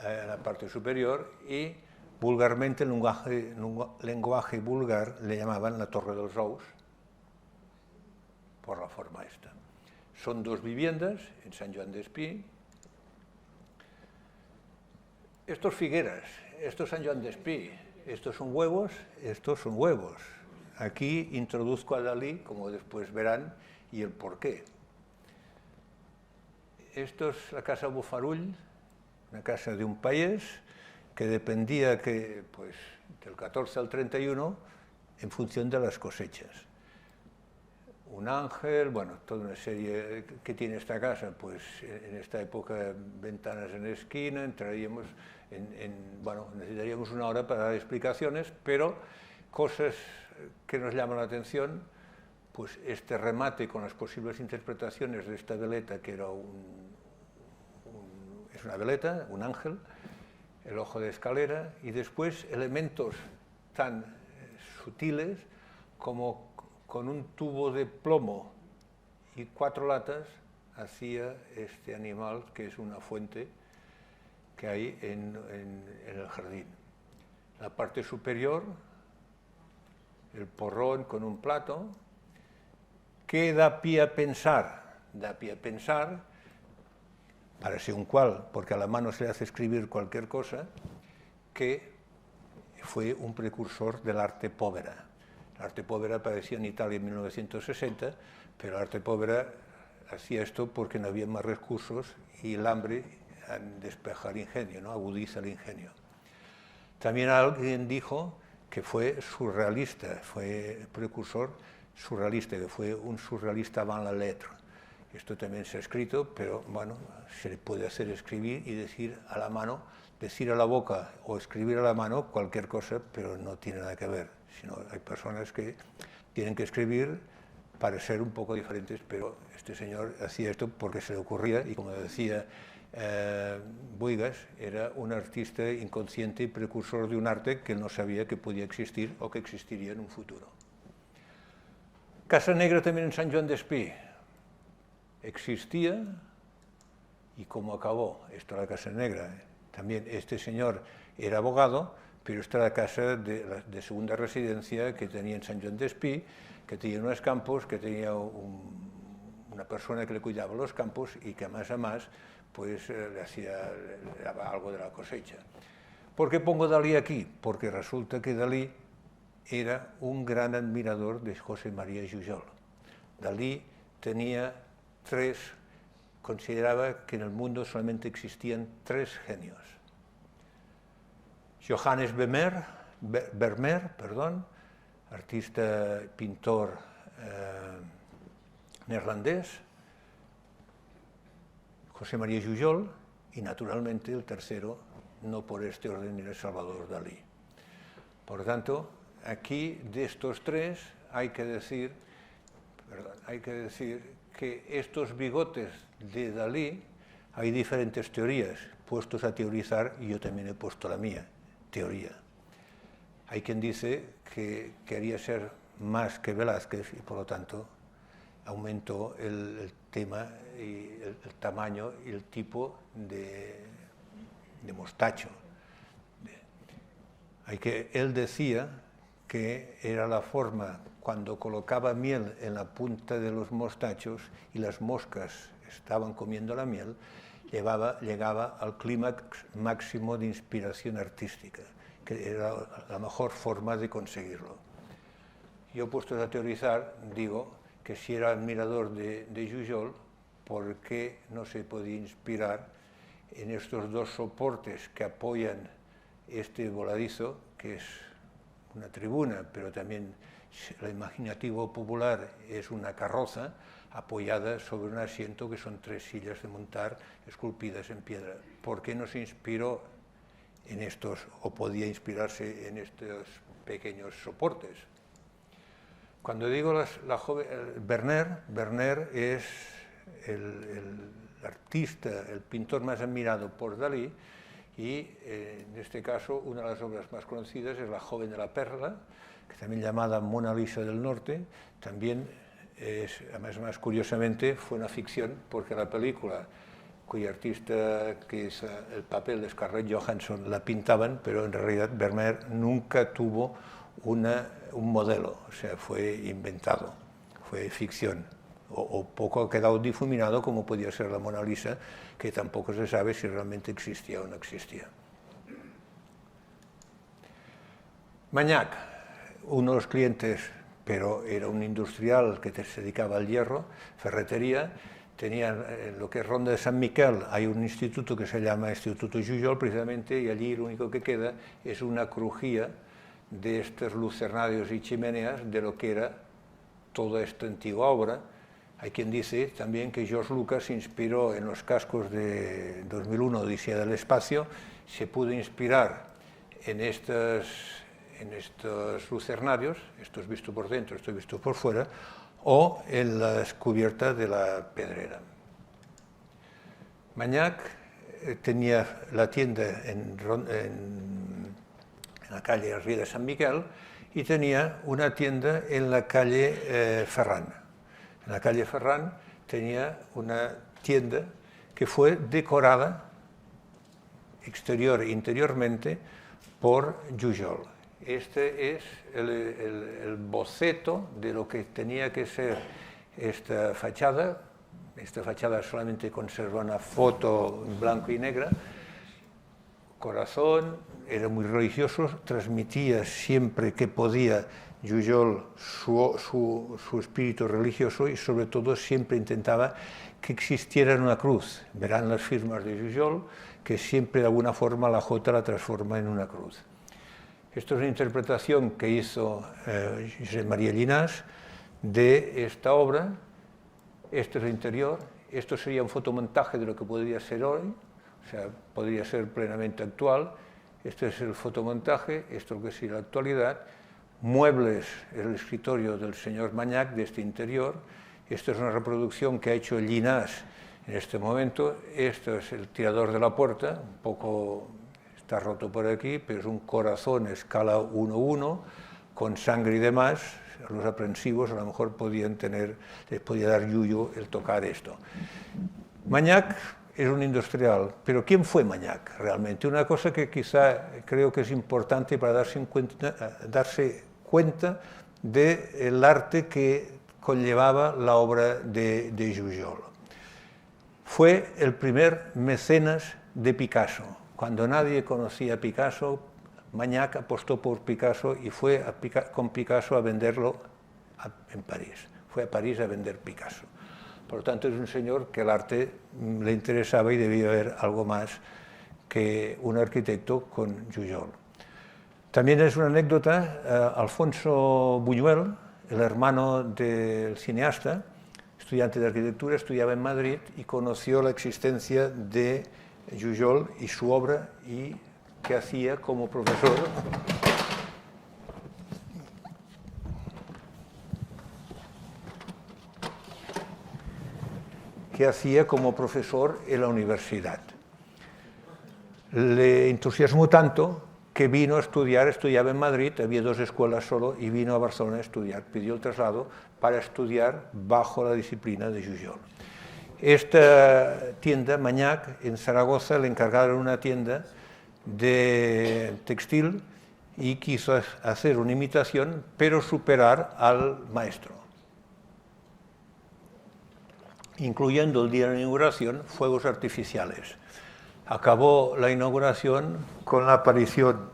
en la parte superior y vulgarmente, en lenguaje vulgar, le llamaban la Torre dels Ous, por la forma esta. Son dos viviendas en Sant Joan d'Espí. Estos figueras, estos Sant Joan d'Espí, estos son huevos, estos son huevos. Aquí introduzco a Dalí, como después verán, y el porqué. Esto es la casa Bofarull, una casa de un país que dependía pues, del 14 al 31 en función de las cosechas. Un ángel, bueno, toda una serie que tiene esta casa, pues en esta época ventanas en esquina, entraríamos bueno, necesitaríamos una hora para dar explicaciones, pero cosas que nos llaman la atención, pues este remate con las posibles interpretaciones de esta veleta, que era es una veleta, un ángel, el ojo de escalera, y después elementos tan sutiles como con un tubo de plomo y 4 latas hacía este animal, que es una fuente que hay en el jardín. La parte superior, el porrón con un plato, que da pie a pensar. Da pie a pensar, para según cuál, porque a la mano se le hace escribir cualquier cosa, que fue un precursor del arte povera. El arte povera apareció en Italia en 1960, pero el arte povera hacía esto porque no había más recursos y el hambre despeja el ingenio, ¿no? Agudiza el ingenio. También alguien dijo que fue surrealista, fue precursor surrealista, que fue un surrealista avant la lettre. Esto también se ha escrito, pero bueno, se le puede hacer escribir y decir a la mano, decir a la boca o escribir a la mano cualquier cosa, pero no tiene nada que ver. Sino hay personas que tienen que escribir para ser un poco diferentes, pero este señor hacía esto porque se le ocurría, y como decía Boigas, era un artista inconsciente y precursor de un arte que él no sabía que podía existir o que existiría en un futuro. Casa Negra también en Sant Joan d'Espí. Existía y cómo acabó. Esta la Casa Negra. También este señor era abogado, pero esta era la casa de segunda residencia que tenía en Sant Joan d'Espí, que tenía unos campos, que tenía una persona que le cuidaba los campos y que más a más pues le daba algo de la cosecha. ¿Por qué pongo Dalí aquí? Porque resulta que Dalí era un gran admirador de José María Jujol. Dalí consideraba que en el mundo solamente existían 3 genios. Johannes Vermeer, artista, pintor neerlandés, José María Jujol y naturalmente el tercero, no por este orden, era Salvador Dalí. Por lo tanto, aquí de estos 3 hay que decir que estos bigotes de Dalí, hay diferentes teorías, puestos a teorizar, y yo también he puesto la mía, teoría. Hay quien dice que quería ser más que Velázquez y por lo tanto aumentó el tema y el tamaño y el tipo de mostacho. Él decía que era la forma, cuando colocaba miel en la punta de los mostachos y las moscas estaban comiendo la miel, llegaba al clímax máximo de inspiración artística, que era la mejor forma de conseguirlo. Yo, puesto a teorizar, digo que si era admirador de Jujol, ¿por qué no se podía inspirar en estos 2 soportes que apoyan este voladizo, que es una tribuna, pero también el imaginativo popular es una carroza apoyada sobre un asiento que son 3 sillas de montar esculpidas en piedra? ¿Por qué no se inspiró en estos, o podía inspirarse en estos pequeños soportes? Cuando digo la joven, Vermeer es el artista, el pintor más admirado por Dalí, y en este caso una de las obras más conocidas es La joven de la perla, que también llamada Mona Lisa del Norte. También además más curiosamente fue una ficción, porque la película cuyo artista que hizo el papel de Scarlett Johansson la pintaban, pero en realidad Vermeer nunca tuvo un modelo, o sea, fue inventado, fue ficción, o poco ha quedado difuminado como podía ser la Mona Lisa, que tampoco se sabe si realmente existía o no existía. Magnac, uno de los clientes, pero era un industrial que se dedicaba al hierro, ferretería. Tenía en lo que es Ronda de San Miquel, hay un instituto que se llama Instituto Jujol precisamente, y allí lo único que queda es una crujía de estos lucernarios y chimeneas de lo que era toda esta antigua obra. Hay quien dice también que George Lucas se inspiró en los cascos de 2001, Odisea del Espacio, se pudo inspirar en estos lucernarios, esto es visto por dentro, esto es visto por fuera, o en las cubiertas de la pedrera. Magnac tenía la tienda en la calle Ría de San Miguel y tenía una tienda en la calle Ferran. En la calle Ferran tenía una tienda que fue decorada exterior e interiormente por Jujol. Este es el boceto de lo que tenía que ser esta fachada. Esta fachada solamente conserva una foto en blanco y negra. Corazón, era muy religioso, transmitía siempre que podía Jujol su espíritu religioso, y sobre todo siempre intentaba que existiera una cruz. Verán las firmas de Jujol que siempre de alguna forma la J la transforma en una cruz. Esto es una interpretación que hizo Josep María Llinàs de esta obra. Este es el interior, esto sería un fotomontaje de lo que podría ser hoy, o sea, podría ser plenamente actual. Este es el fotomontaje, esto es lo que sería la actualidad. Muebles, el escritorio del señor Mañach de este interior. Esto es una reproducción que ha hecho Llinàs en este momento. Esto es el tirador de la puerta, un poco está roto por aquí, pero es un corazón escala 1:1, con sangre y demás. Los aprensivos a lo mejor les podía dar yuyu el tocar esto. Mañach es un industrial, pero ¿quién fue Mañach realmente? Una cosa que quizá creo que es importante para darse cuenta del arte que conllevaba la obra de Jujol. Fue el primer mecenas de Picasso. Cuando nadie conocía a Picasso, Mañach apostó por Picasso y fue con Picasso a venderlo en París. Fue a París a vender Picasso. Por lo tanto, es un señor que el arte le interesaba y debía haber algo más que un arquitecto con Jujol. También es una anécdota, Alfonso Buñuel, el hermano del cineasta, estudiante de arquitectura, estudiaba en Madrid y conoció la existencia de Jujol y su obra y que hacía como profesor. En la universidad. Le entusiasmó tanto que vino a estudiar, estudiaba en Madrid, había 2 escuelas solo, y vino a Barcelona a estudiar, pidió el traslado para estudiar bajo la disciplina de Jujol. Esta tienda, Mañach, en Zaragoza, le encargaron una tienda de textil y quiso hacer una imitación, pero superar al maestro, incluyendo el día de la inauguración, fuegos artificiales. Acabó la inauguración con la aparición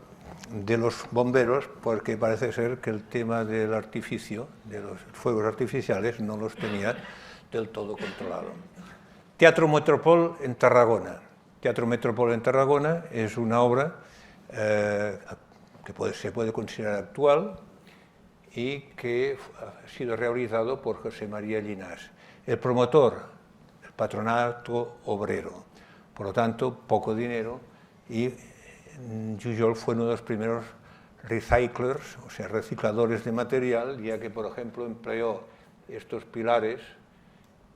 de los bomberos, porque parece ser que el tema del artificio, de los fuegos artificiales, no los tenía del todo controlado. Teatro Metropol en Tarragona. Teatro Metropol en Tarragona es una obra que se puede considerar actual y que ha sido realizado por José María Llinàs. El promotor, el Patronato Obrero, por lo tanto, poco dinero, y Jujol fue uno de los primeros recyclers, o sea, recicladores de material, ya que, por ejemplo, empleó estos pilares,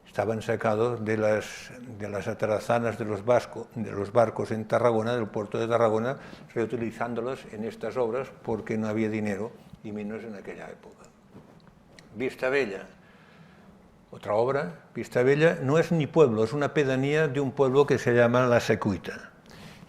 estaban sacados de las atarazanas de los barcos en Tarragona, del puerto de Tarragona, reutilizándolos en estas obras porque no había dinero, y menos en aquella época. Vistabella. Otra obra, Vistabella, no es ni pueblo, es una pedanía de un pueblo que se llama La Secuita.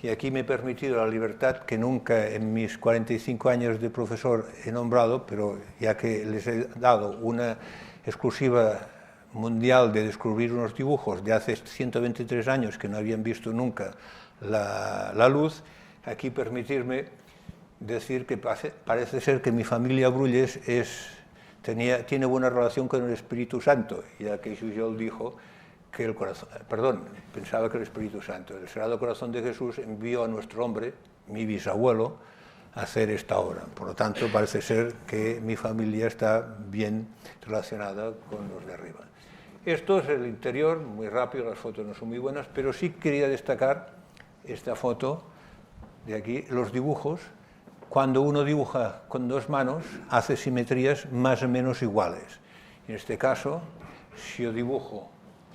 Y aquí me he permitido la libertad que nunca en mis 45 años de profesor he nombrado, pero ya que les he dado una exclusiva mundial de descubrir unos dibujos de hace 123 años que no habían visto nunca la luz, aquí permitirme decir que parece ser que mi familia Brulles tiene buena relación con el Espíritu Santo, ya que Jujol dijo que pensaba que el Espíritu Santo, el Sagrado Corazón de Jesús, envió a nuestro hombre, mi bisabuelo, a hacer esta obra. Por lo tanto, parece ser que mi familia está bien relacionada con los de arriba. Esto es el interior, muy rápido, las fotos no son muy buenas, pero sí quería destacar esta foto de aquí, los dibujos. Cuando uno dibuja con 2 manos, hace simetrías más o menos iguales. En este caso, si yo dibujo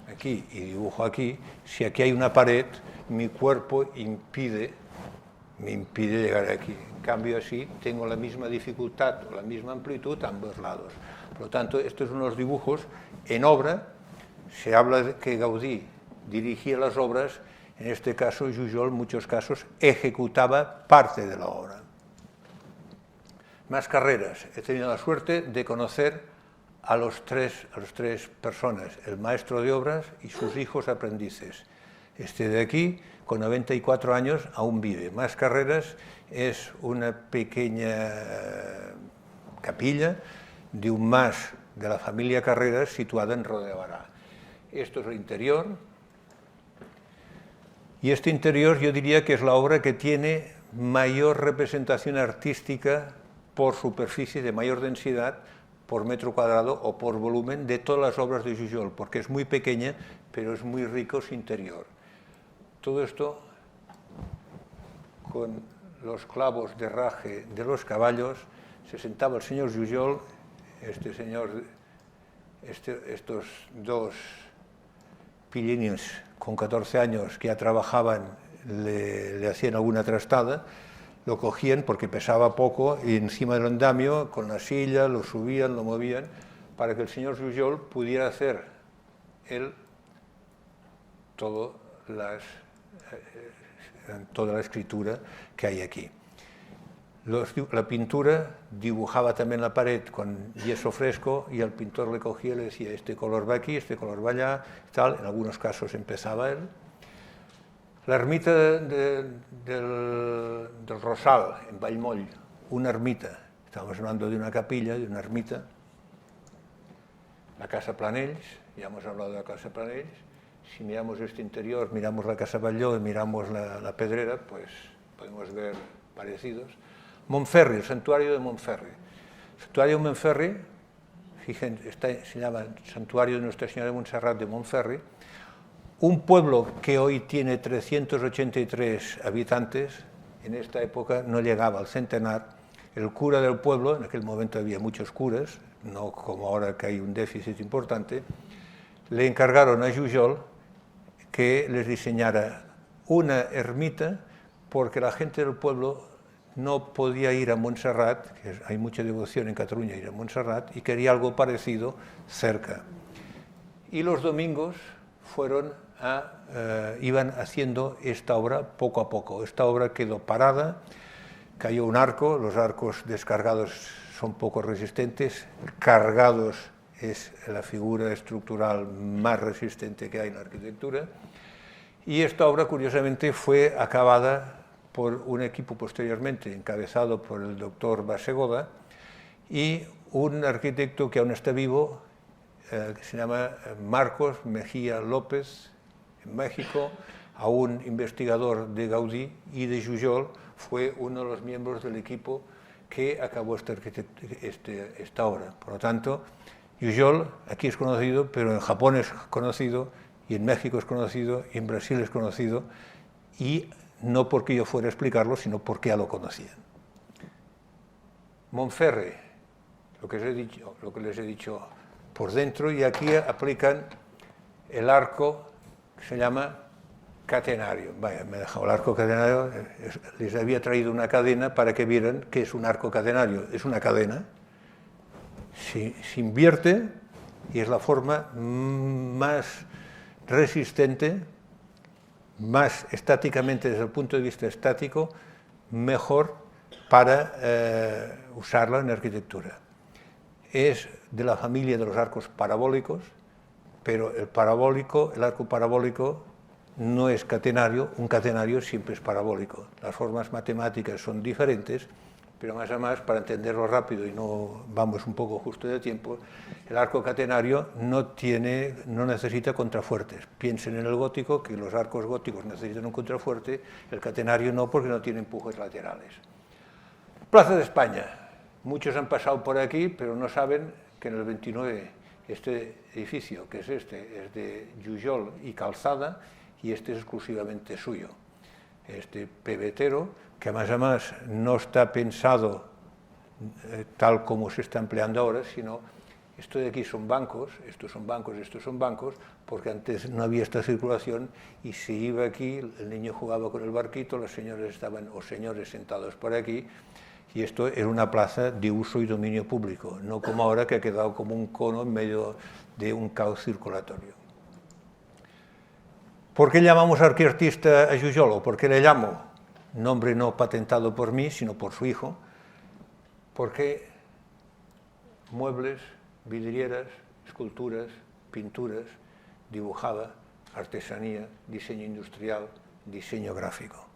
aquí y dibujo aquí, si aquí hay una pared, mi cuerpo me impide llegar aquí. En cambio, así tengo la misma dificultad o la misma amplitud a ambos lados. Por lo tanto, estos son los dibujos en obra. Se habla de que Gaudí dirigía las obras, en este caso Jujol, en muchos casos, ejecutaba parte de la obra. Más carreras. He tenido la suerte de conocer a los tres personas, el maestro de obras y sus hijos aprendices. Este de aquí, con 94 años, aún vive. Más carreras es una pequeña capilla de un mas de la familia Carreras situada en Roda de Bará. Esto es el interior. Y este interior yo diría que es la obra que tiene mayor representación artística por superficie, de mayor densidad, por metro cuadrado o por volumen de todas las obras de Jujol, porque es muy pequeña, pero es muy rico su interior. Todo esto con los clavos de herraje de los caballos, se sentaba el señor Jujol, estos dos pillines con 14 años que ya trabajaban, le hacían alguna trastada, lo cogían porque pesaba poco y encima del andamio, con la silla, lo subían, lo movían, para que el señor Jujol pudiera hacer él toda la escritura que hay aquí. La pintura dibujaba también la pared con yeso fresco y al pintor le cogía y le decía, este color va aquí, este color va allá, tal. En algunos casos empezaba él. La ermita del Rosal, en Vallmoll, una ermita, estamos hablando de una capilla, de una ermita. La Casa Planells, ya hemos hablado de la Casa Planells. Si miramos este interior, miramos la Casa Batlló y miramos la Pedrera, pues podemos ver parecidos. Montferri, el santuario de Montferri. El santuario de Montferri, fíjense, se llama Santuario de Nuestra Señora de Montserrat de Montferri, un pueblo que hoy tiene 383 habitantes, en esta época no llegaba al centenar. El cura del pueblo, en aquel momento había muchos curas, no como ahora que hay un déficit importante, le encargaron a Jujol que les diseñara una ermita porque la gente del pueblo no podía ir a Montserrat, que hay mucha devoción en Cataluña ir a Montserrat, y quería algo parecido cerca. Y los domingos iban haciendo esta obra poco a poco. Esta obra quedó parada, cayó un arco, los arcos descargados son poco resistentes, cargados es la figura estructural más resistente que hay en la arquitectura, y esta obra curiosamente fue acabada por un equipo posteriormente encabezado por el doctor Bassegoda y un arquitecto que aún está vivo, que se llama Marcos Mejía López, en México, a un investigador de Gaudí y de Jujol, fue uno de los miembros del equipo que acabó esta obra. Por lo tanto, Jujol aquí es conocido, pero en Japón es conocido, y en México es conocido, y en Brasil es conocido, y no porque yo fuera a explicarlo, sino porque ya lo conocían. Montferri, lo que les he dicho por dentro, y aquí aplican el arco que se llama catenario. Vaya, me he dejado el arco catenario, les había traído una cadena para que vieran qué es un arco catenario. Es una cadena, se invierte y es la forma más resistente, más estáticamente, desde el punto de vista estático, mejor para usarla en arquitectura. Es de la familia de los arcos parabólicos, pero el arco parabólico no es catenario, un catenario siempre es parabólico. Las formas matemáticas son diferentes, pero más a más, para entenderlo rápido y no vamos un poco justo de tiempo, el arco catenario no necesita contrafuertes. Piensen en el gótico, que los arcos góticos necesitan un contrafuerte, el catenario no, porque no tiene empujes laterales. Plaza de España. Muchos han pasado por aquí, pero no saben que en el 29 este edificio, que es de Jujol y Calzada, y este es exclusivamente suyo. Este pebetero, que además no está pensado tal como se está empleando ahora, sino esto de aquí son bancos, estos son bancos, estos son bancos, porque antes no había esta circulación y se iba aquí, el niño jugaba con el barquito, los señores señores sentados por aquí, y esto era una plaza de uso y dominio público, no como ahora que ha quedado como un cono en medio de un caos circulatorio. ¿Por qué llamamos arquitecta a Jujol? ¿O por qué le llamo? Nombre no patentado por mí, sino por su hijo. Porque muebles, vidrieras, esculturas, pinturas, dibujaba, artesanía, diseño industrial, diseño gráfico.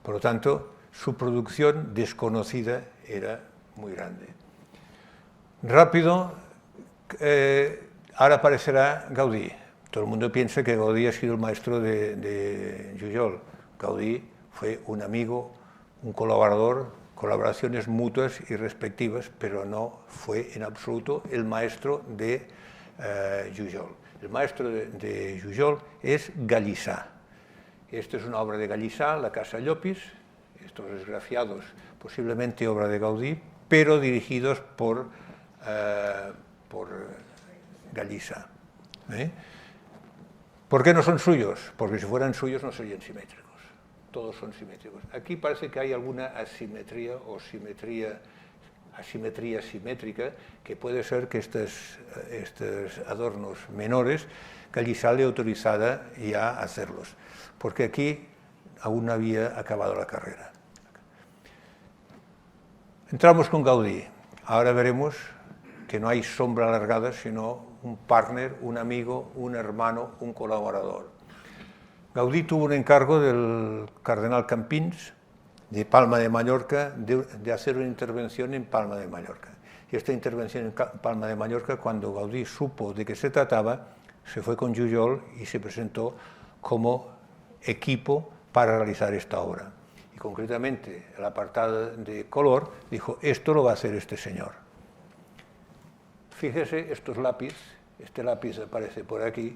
Por lo tanto, su producción desconocida era muy grande. Rápido, ahora aparecerá Gaudí. Todo el mundo piensa que Gaudí ha sido el maestro de Jujol. Gaudí fue un amigo, un colaborador, colaboraciones mutuas y respectivas, pero no fue en absoluto el maestro de Jujol. El maestro de Jujol es Gallissà. Esta es una obra de Gallissà, La casa Llopis, estos esgrafiados, posiblemente obra de Gaudí, pero dirigidos por Gallissà. ¿Por qué no son suyos? Porque si fueran suyos no serían simétricos. Todos son simétricos. Aquí parece que hay alguna asimetría o asimetría simétrica, que puede ser que estos adornos menores Gallissà le autorizara ya a hacerlos, porque aquí aún no había acabado la carrera. Entramos con Gaudí. Ahora veremos que no hay sombra alargada, sino un partner, un amigo, un hermano, un colaborador. Gaudí tuvo un encargo del cardenal Campins, de Palma de Mallorca, de hacer una intervención en Palma de Mallorca. Y esta intervención en Palma de Mallorca, cuando Gaudí supo de qué se trataba, se fue con Jujol y se presentó como equipo para realizar esta obra. Y concretamente, el apartado de color dijo, esto lo va a hacer este señor. Fíjese estos lápices, este lápiz aparece por aquí,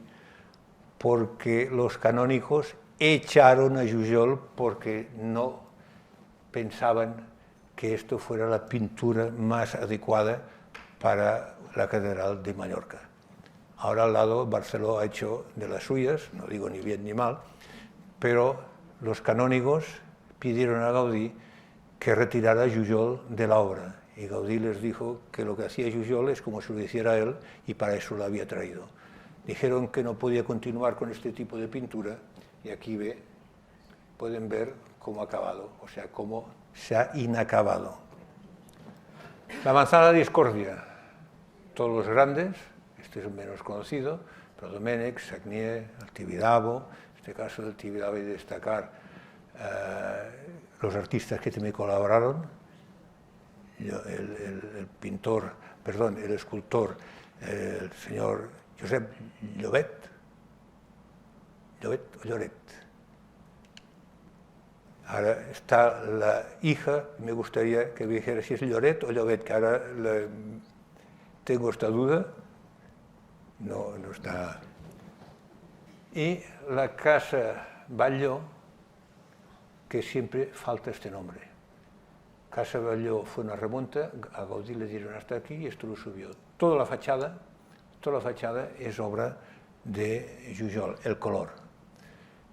porque los canónigos echaron a Jujol porque no pensaban que esto fuera la pintura más adecuada para la Catedral de Mallorca. Ahora al lado Barceló ha hecho de las suyas, no digo ni bien ni mal, pero los canónigos pidieron a Gaudí que retirara a Jujol de la obra, y Gaudí les dijo que lo que hacía Jujol es como si lo hiciera él, y para eso lo había traído. Dijeron que no podía continuar con este tipo de pintura, y aquí pueden ver cómo ha acabado, o sea, cómo se ha inacabado. La manzana de discordia, todos los grandes, este es el menos conocido, pero Domènech, Sagnier, el Tibidabo, en este caso del Tibidabo hay que destacar los artistas que también colaboraron, el pintor, perdón, el escultor, el señor Josep Llobet, Ahora está la hija, me gustaría que me dijera si es Lloret o Llobet, que ahora tengo esta duda, no está. Y la casa Batlló, que siempre falta este nombre. Casa Batlló fue una remonta, a Gaudí le dieron hasta aquí y esto lo subió. Toda la fachada es obra de Jujol, el color.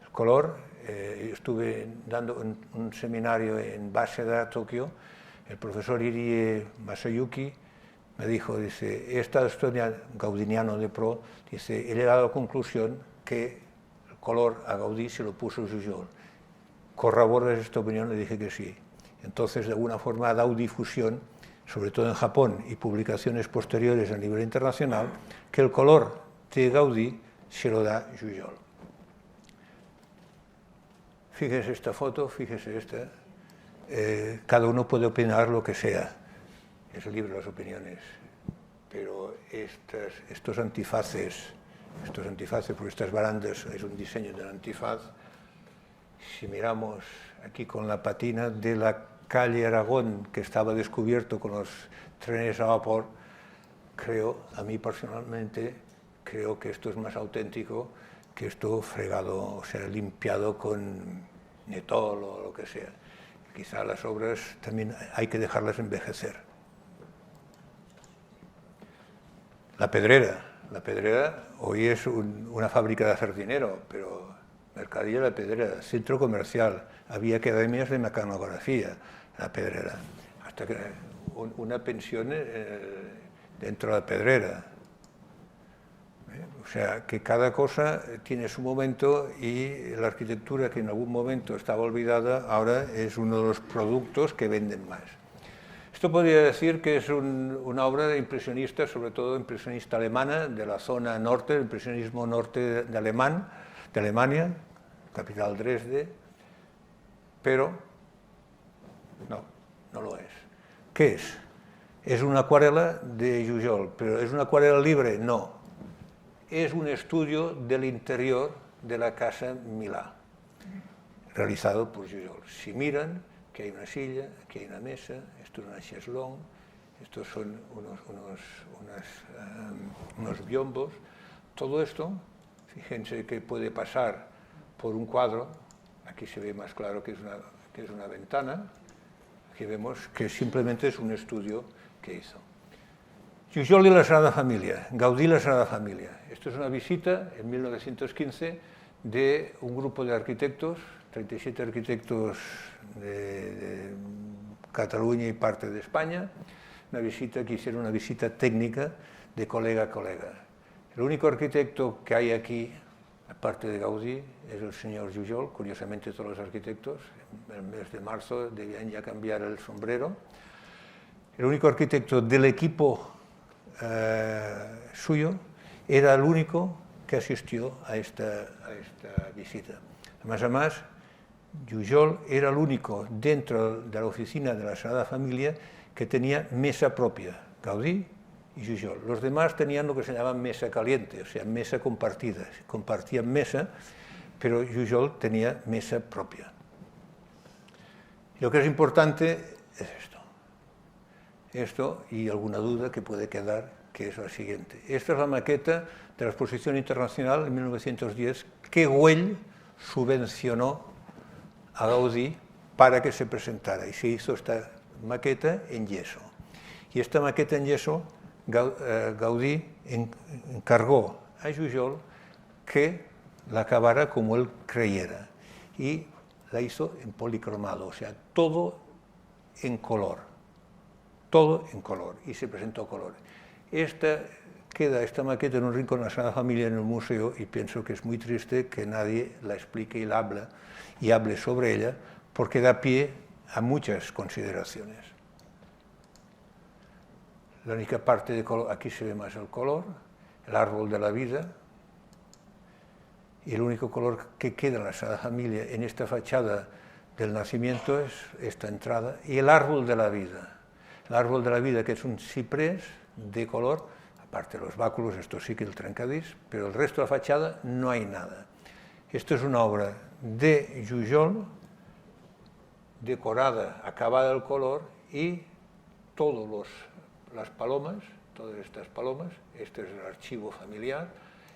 El color, estuve dando un seminario en Waseda, Tokio, el profesor Irie Masayuki me dijo, dice, esta historia gaudiniano de pro, dice, he llegado a la conclusión que el color a Gaudí se lo puso Jujol. ¿Corroboras esta opinión? Le dije que sí. Entonces, de alguna forma, ha dado difusión, sobre todo en Japón, y publicaciones posteriores a nivel internacional, que el color de Gaudí se lo da Jujol. Fíjese esta foto, fíjese esta. Cada uno puede opinar lo que sea. Es libre las opiniones. Pero estos antifaces, porque estas barandas es un diseño del antifaz, si miramos aquí con la patina de la calle Aragón, que estaba descubierto con los trenes a vapor, a mí personalmente, creo que esto es más auténtico que esto fregado, o sea, limpiado con netol o lo que sea. Quizá las obras también hay que dejarlas envejecer. La Pedrera hoy es una fábrica de hacer dinero, pero Mercadillo La Pedrera, centro comercial, había academias de mecanografía, La Pedrera, hasta que una pensión dentro de La Pedrera. O sea, que cada cosa tiene su momento y la arquitectura, que en algún momento estaba olvidada, ahora es uno de los productos que venden más. Esto podría decir que es una obra de impresionista, sobre todo impresionista alemana, de la zona norte, el impresionismo norte de Alemania, capital Dresde, pero no lo es. ¿Qué es? ¿Es una acuarela de Jujol? ¿Pero es una acuarela libre? No. Es un estudio del interior de la casa Milà, realizado por Jujol. Si miran, aquí hay una silla, aquí hay una mesa, esto es una chaiselong, estos son unos biombos. Todo esto, fíjense que puede pasar por un cuadro, aquí se ve más claro que es una ventana, aquí vemos que simplemente es un estudio que hizo. Jujol y la Sagrada Familia, Gaudí y la Sagrada Familia. Esto es una visita en 1915 de un grupo de arquitectos, 37 arquitectos de Cataluña y parte de España, una visita que hicieron, una visita técnica de colega a colega. El único arquitecto que hay aquí, aparte de Gaudí, es el señor Jujol. Curiosamente todos los arquitectos, en el mes de marzo, debían ya cambiar el sombrero. El único arquitecto del equipo suyo era el único que asistió a esta visita. Además, Jujol era el único dentro de la oficina de la Sagrada Familia que tenía mesa propia, Gaudí y Jujol. Los demás tenían lo que se llama mesa caliente, o sea, mesa compartida. Compartían mesa, pero Jujol tenía mesa propia. Lo que es importante es esto. Esto y alguna duda que puede quedar, que es la siguiente. Esta es la maqueta de la Exposición Internacional en 1910 que Güell subvencionó a Gaudí para que se presentara, y se hizo esta maqueta en yeso. Y esta maqueta en yeso, Gaudí encargó a Jujol que la acabara como él creyera, y la hizo en policromado, o sea, todo en color, y se presentó a color. Queda esta maqueta en un rincón de la Sagrada Familia en el museo, y pienso que es muy triste que nadie la explique y hable sobre ella, porque da pie a muchas consideraciones. La única parte de color, aquí se ve más el color, el árbol de la vida, y el único color que queda en la Sagrada Familia en esta fachada del nacimiento es esta entrada, y el árbol de la vida. El árbol de la vida, que es un ciprés de color, aparte de los báculos, esto sí que el trencadís, pero el resto de la fachada no hay nada. Esto es una obra de Jujol, decorada, acabada el color, y todas las palomas, todas estas palomas, este es el archivo familiar,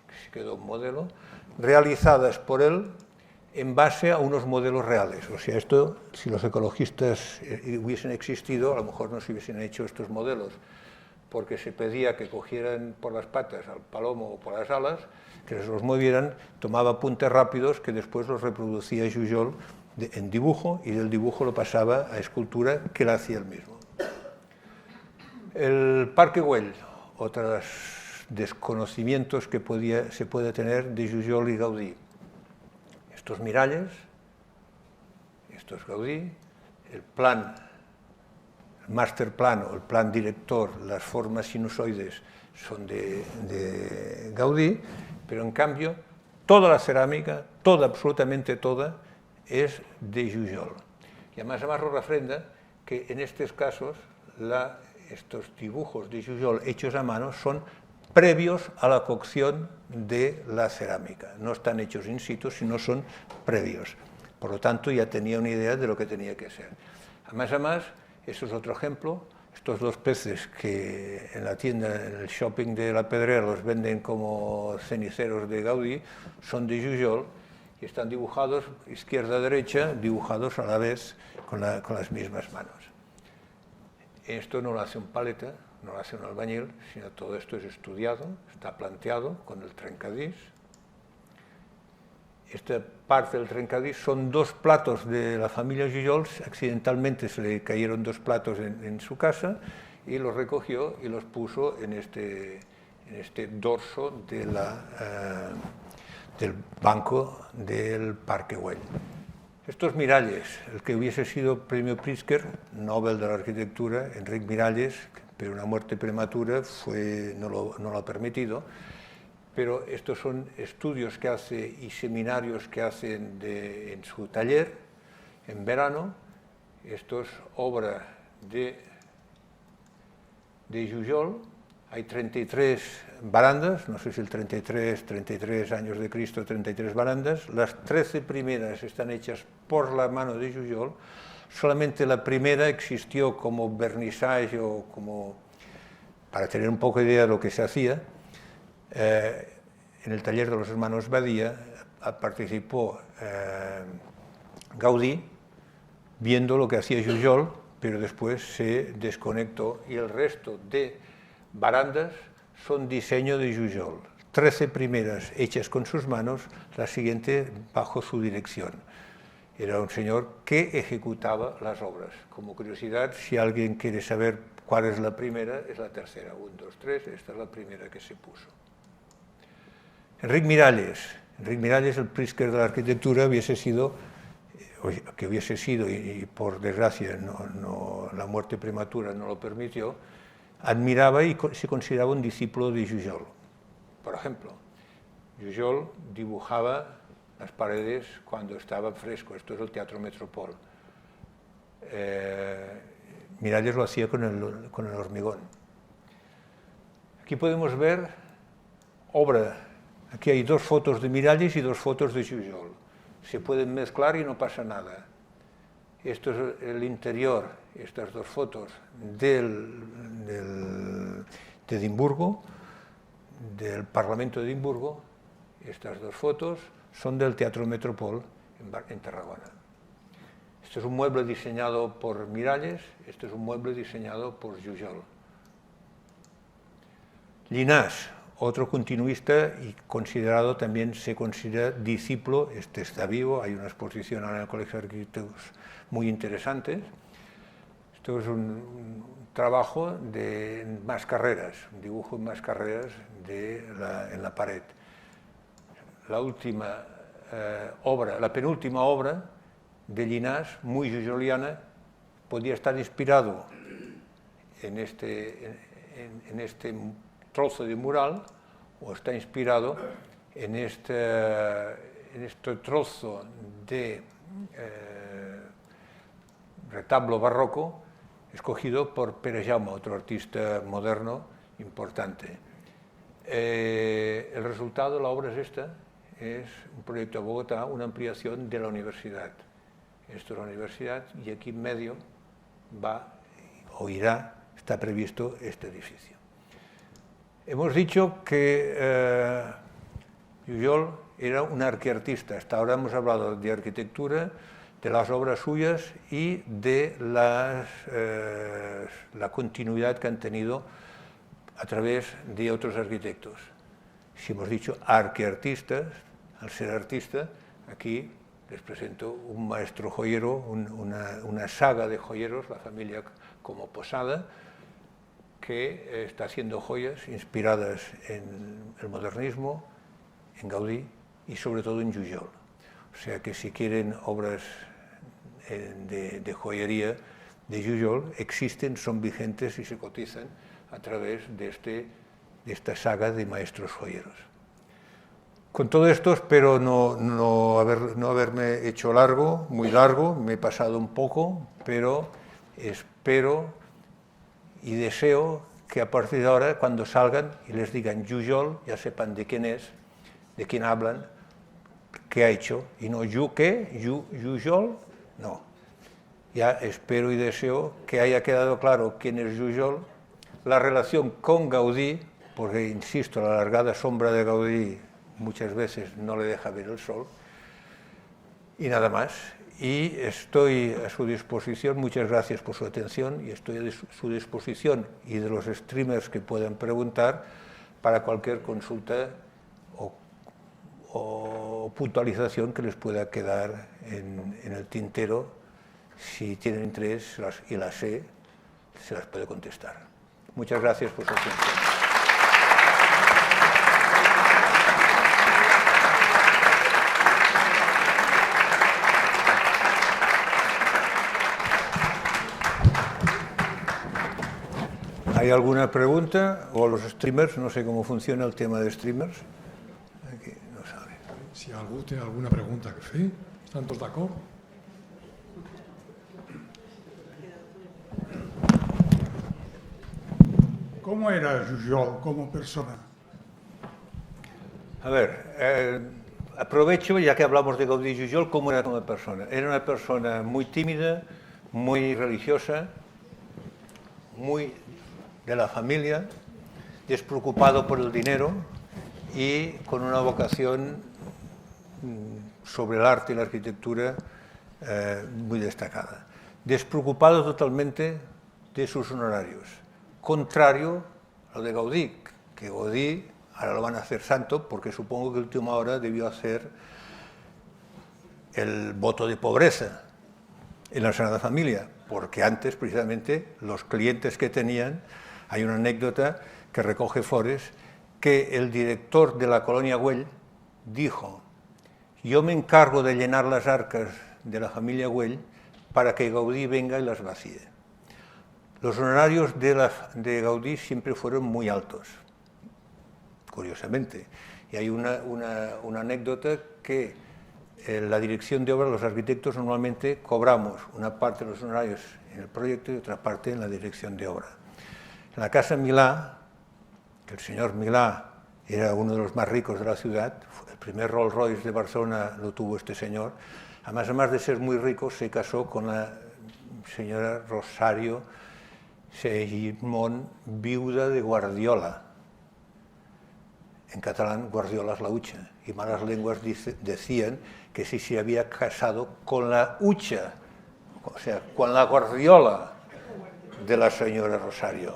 que se quedó un modelo, realizadas por él en base a unos modelos reales. O sea, esto, si los ecologistas hubiesen existido, a lo mejor no se hubiesen hecho estos modelos, porque se pedía que cogieran por las patas al palomo o por las alas, que se los movieran, tomaba apuntes rápidos que después los reproducía Jujol en dibujo, y del dibujo lo pasaba a escultura, que la hacía él mismo. El Parque Güell, otros desconocimientos que se puede tener de Jujol y Gaudí. Estos miralles, esto es Gaudí, el plan, el master plan o el plan director, las formas sinusoides son de Gaudí, pero en cambio toda la cerámica, absolutamente toda, es de Jujol. Y además lo refrenda que en estos casos estos dibujos de Jujol hechos a mano son previos a la cocción de la cerámica. No están hechos in situ, sino son previos. Por lo tanto, ya tenía una idea de lo que tenía que ser. Además, eso es otro ejemplo. Estos dos peces que en la tienda, en el shopping de La Pedrera, los venden como ceniceros de Gaudí, son de Jujol y están dibujados izquierda-derecha, dibujados a la vez con las mismas manos. Esto no lo hace un paleta, no lo hace un albañil, sino todo esto es estudiado, está planteado con el trencadís. Esta parte del trencadís son dos platos de la familia Jujol, accidentalmente se le cayeron dos platos en su casa y los recogió y los puso en este dorso del banco del Parque Güell. Estos Miralles, el que hubiese sido premio Pritzker, Nobel de la Arquitectura, Enric Miralles, pero una muerte prematura no lo ha permitido, pero estos son estudios que hace y seminarios que hace en su taller en verano. Esto es obra de Jujol. Hay 33 barandas, no sé si el 33 años de Cristo, 33 barandas. Las 13 primeras están hechas por la mano de Jujol, Solamente la primera existió como vernisaje o como para tener un poco de idea de lo que se hacía. En el taller de los hermanos Badía participó Gaudí, viendo lo que hacía Jujol, pero después se desconectó y el resto de barandas son diseño de Jujol. 13 primeras hechas con sus manos, la siguiente bajo su dirección. Era un señor que ejecutaba las obras. Como curiosidad, si alguien quiere saber cuál es la primera, es la tercera. 1, 2, 3, esta es la primera que se puso. Enric Miralles, el Pritzker de la arquitectura, hubiese sido, y por desgracia la muerte prematura no lo permitió, admiraba y se consideraba un discípulo de Jujol. Por ejemplo, Jujol dibujaba las paredes cuando estaba fresco. Esto es el Teatro Metropol. Miralles lo hacía con el hormigón. Aquí podemos ver obra. Aquí hay 2 fotos de Miralles y 2 fotos de Jujol. Se pueden mezclar y no pasa nada. Esto es el interior, estas 2 fotos de Edimburgo, del Parlamento de Edimburgo. Estas 2 fotos son del Teatro Metropol en Tarragona. Este es un mueble diseñado por Miralles, este es un mueble diseñado por Jujol. Llinàs, otro continuista y considerado también, se considera discípulo, este está vivo, hay una exposición ahora en el Colegio de Arquitectos muy interesante. Esto es un trabajo de mascarreras, un dibujo en mascarreras en la pared. La última obra, la penúltima obra de Llinàs, muy jujoliana, podía estar inspirado en este trozo de mural o está inspirado en este trozo de retablo barroco escogido por Pere Jaume, otro artista moderno importante. El resultado de la obra es esta. Es un proyecto de Bogotá, una ampliación de la universidad. Esto es la universidad y aquí en medio está previsto este edificio. Hemos dicho que Jujol era un arquiartista. Hasta ahora hemos hablado de arquitectura, de las obras suyas y de la continuidad que han tenido a través de otros arquitectos. Si hemos dicho arquiartistas, al ser artista, aquí les presento un maestro joyero, una saga de joyeros, la familia como Posada, que está haciendo joyas inspiradas en el modernismo, en Gaudí y sobre todo en Jujol. O sea que si quieren obras de joyería de Jujol, existen, son vigentes y se cotizan a través de esta saga de maestros joyeros. Con todo esto espero no haberme hecho muy largo, me he pasado un poco, pero espero y deseo que a partir de ahora, cuando salgan y les digan Jujol, ya sepan de quién es, de quién hablan, qué ha hecho, y no Jujol, no. Ya espero y deseo que haya quedado claro quién es Jujol, la relación con Gaudí, porque, insisto, la alargada sombra de Gaudí muchas veces no le deja ver el sol, y nada más. Y estoy a su disposición, muchas gracias por su atención, y estoy a su disposición y de los streamers que puedan preguntar para cualquier consulta o puntualización que les pueda quedar en el tintero. Si tienen interés y las sé, se las puedo contestar. Muchas gracias por su atención. ¿Hay alguna pregunta? O los streamers, no sé cómo funciona el tema de streamers. Aquí no sabe. Si algú té alguna pregunta que fer, estan tots d'acord? ¿Cómo era Jujol como persona? A ver, aprovecho, ya que hablamos de Gaudí y Jujol, cómo era como persona. Era una persona muy tímida, muy religiosa, muy de la familia, despreocupado por el dinero y con una vocación sobre el arte y la arquitectura muy destacada. Despreocupado totalmente de sus honorarios, contrario a lo de Gaudí, que Gaudí ahora lo van a hacer santo porque supongo que a última hora debió hacer el voto de pobreza en la Sagrada Familia, porque antes precisamente los clientes que tenían, hay una anécdota que recoge Forés, que el director de la colonia Güell dijo: yo me encargo de llenar las arcas de la familia Güell para que Gaudí venga y las vacíe. Los honorarios de Gaudí siempre fueron muy altos, curiosamente. Y hay una anécdota que en la dirección de obra, los arquitectos normalmente cobramos una parte de los honorarios en el proyecto y otra parte en la dirección de obra. En la Casa Milà, que el señor Milà era uno de los más ricos de la ciudad, el primer Rolls Royce de Barcelona lo tuvo este señor, además de ser muy rico, se casó con la señora Rosario Segimon, viuda de Guardiola. En catalán, Guardiola es la hucha, y malas lenguas decían que si se había casado con la hucha, o sea, con la Guardiola de la señora Rosario.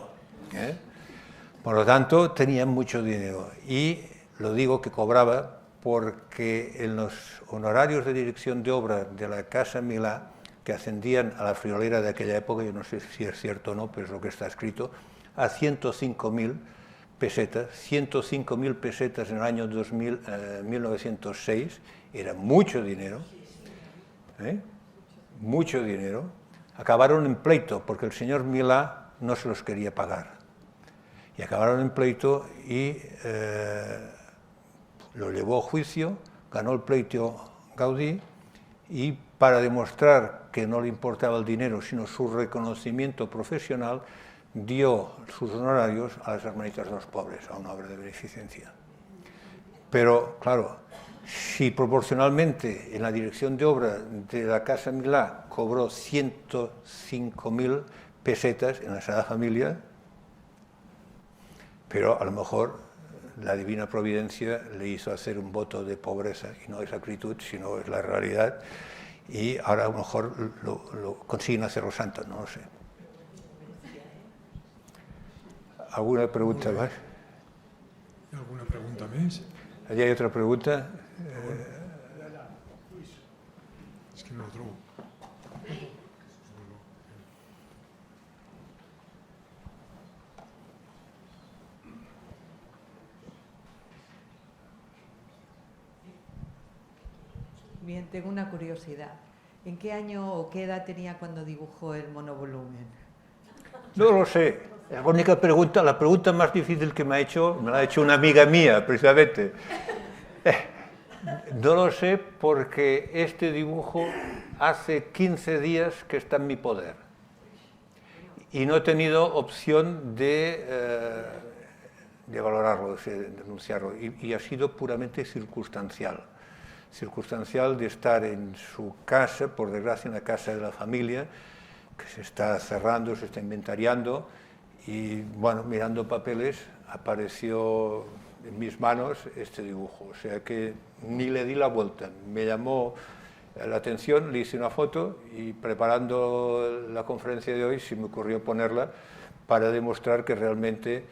Por lo tanto, tenían mucho dinero. Y lo digo que cobraba porque en los honorarios de dirección de obra de la Casa Milà, que ascendían a la friolera de aquella época, yo no sé si es cierto o no, pero es lo que está escrito, a 105.000 pesetas, 105.000 pesetas en el año 1906, era mucho dinero, mucho dinero. Acabaron en pleito porque el señor Milà no se los quería pagar. Y acabaron en pleito y lo llevó a juicio, ganó el pleito Gaudí, y para demostrar que no le importaba el dinero, sino su reconocimiento profesional, dio sus honorarios a las Hermanitas de los Pobres, a una obra de beneficencia. Pero, claro, si proporcionalmente en la dirección de obra de la Casa Milà cobró 105.000 pesetas en la Sagrada Familia, pero a lo mejor la Divina Providencia le hizo hacer un voto de pobreza, y no es acritud, sino es la realidad, y ahora a lo mejor lo consiguen hacerlo santo, no lo sé. ¿Alguna pregunta más? ¿Alguna pregunta más? ¿Allí hay otra pregunta? Es que no lo trobo. Bien, tengo una curiosidad. ¿En qué año o qué edad tenía cuando dibujó el monovolumen? No lo sé. La única pregunta, la pregunta más difícil que me la ha hecho una amiga mía, precisamente. No lo sé porque este dibujo hace 15 días que está en mi poder. Y no he tenido opción de valorarlo, de denunciarlo. Y ha sido puramente circunstancial. Circunstancial de estar en su casa, por desgracia en la casa de la familia, que se está cerrando, se está inventariando, y bueno, mirando papeles apareció en mis manos este dibujo, o sea que ni le di la vuelta, me llamó la atención, le hice una foto y preparando la conferencia de hoy se me ocurrió ponerla para demostrar que realmente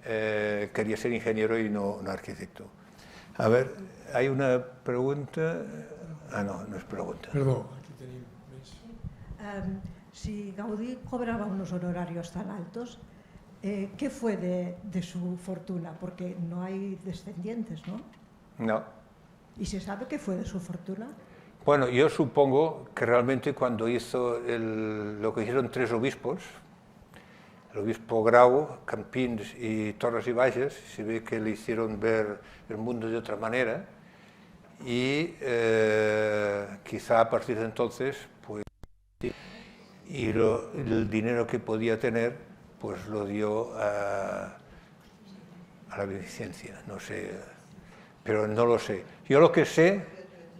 quería ser ingeniero y no arquitecto. A ver, hay una pregunta. Ah, no, no es pregunta. Perdón, aquí tenemos. Si Gaudí cobraba unos honorarios tan altos, ¿qué fue de su fortuna? Porque no hay descendientes, ¿no? No. ¿Y se sabe qué fue de su fortuna? Bueno, yo supongo que realmente cuando hizo lo que hicieron tres obispos, el obispo Grau, Campins y Torres y Bages, se ve que le hicieron ver el mundo de otra manera y quizá a partir de entonces, pues, y el dinero que podía tener, pues lo dio a la beneficencia, no sé, pero no lo sé. Yo lo que sé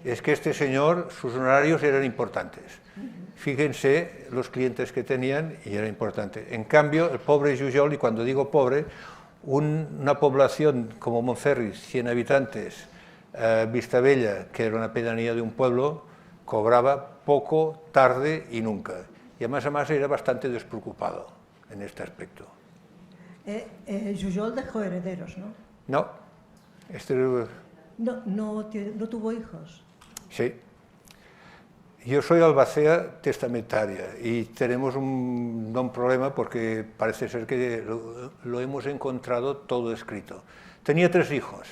es que este señor, sus honorarios eran importantes. Fíjense los clientes que tenían y era importante. En cambio, el pobre Jujol, y cuando digo pobre, una población como Montferri, 100 habitantes, Vistabella, que era una pedanía de un pueblo, cobraba poco, tarde y nunca. Y además era bastante despreocupado en este aspecto. Jujol dejó herederos, ¿no? No. No tuvo hijos. Sí. Yo soy albacea testamentaria y tenemos un problema porque parece ser que lo hemos encontrado todo escrito. Tenía 3 hijos,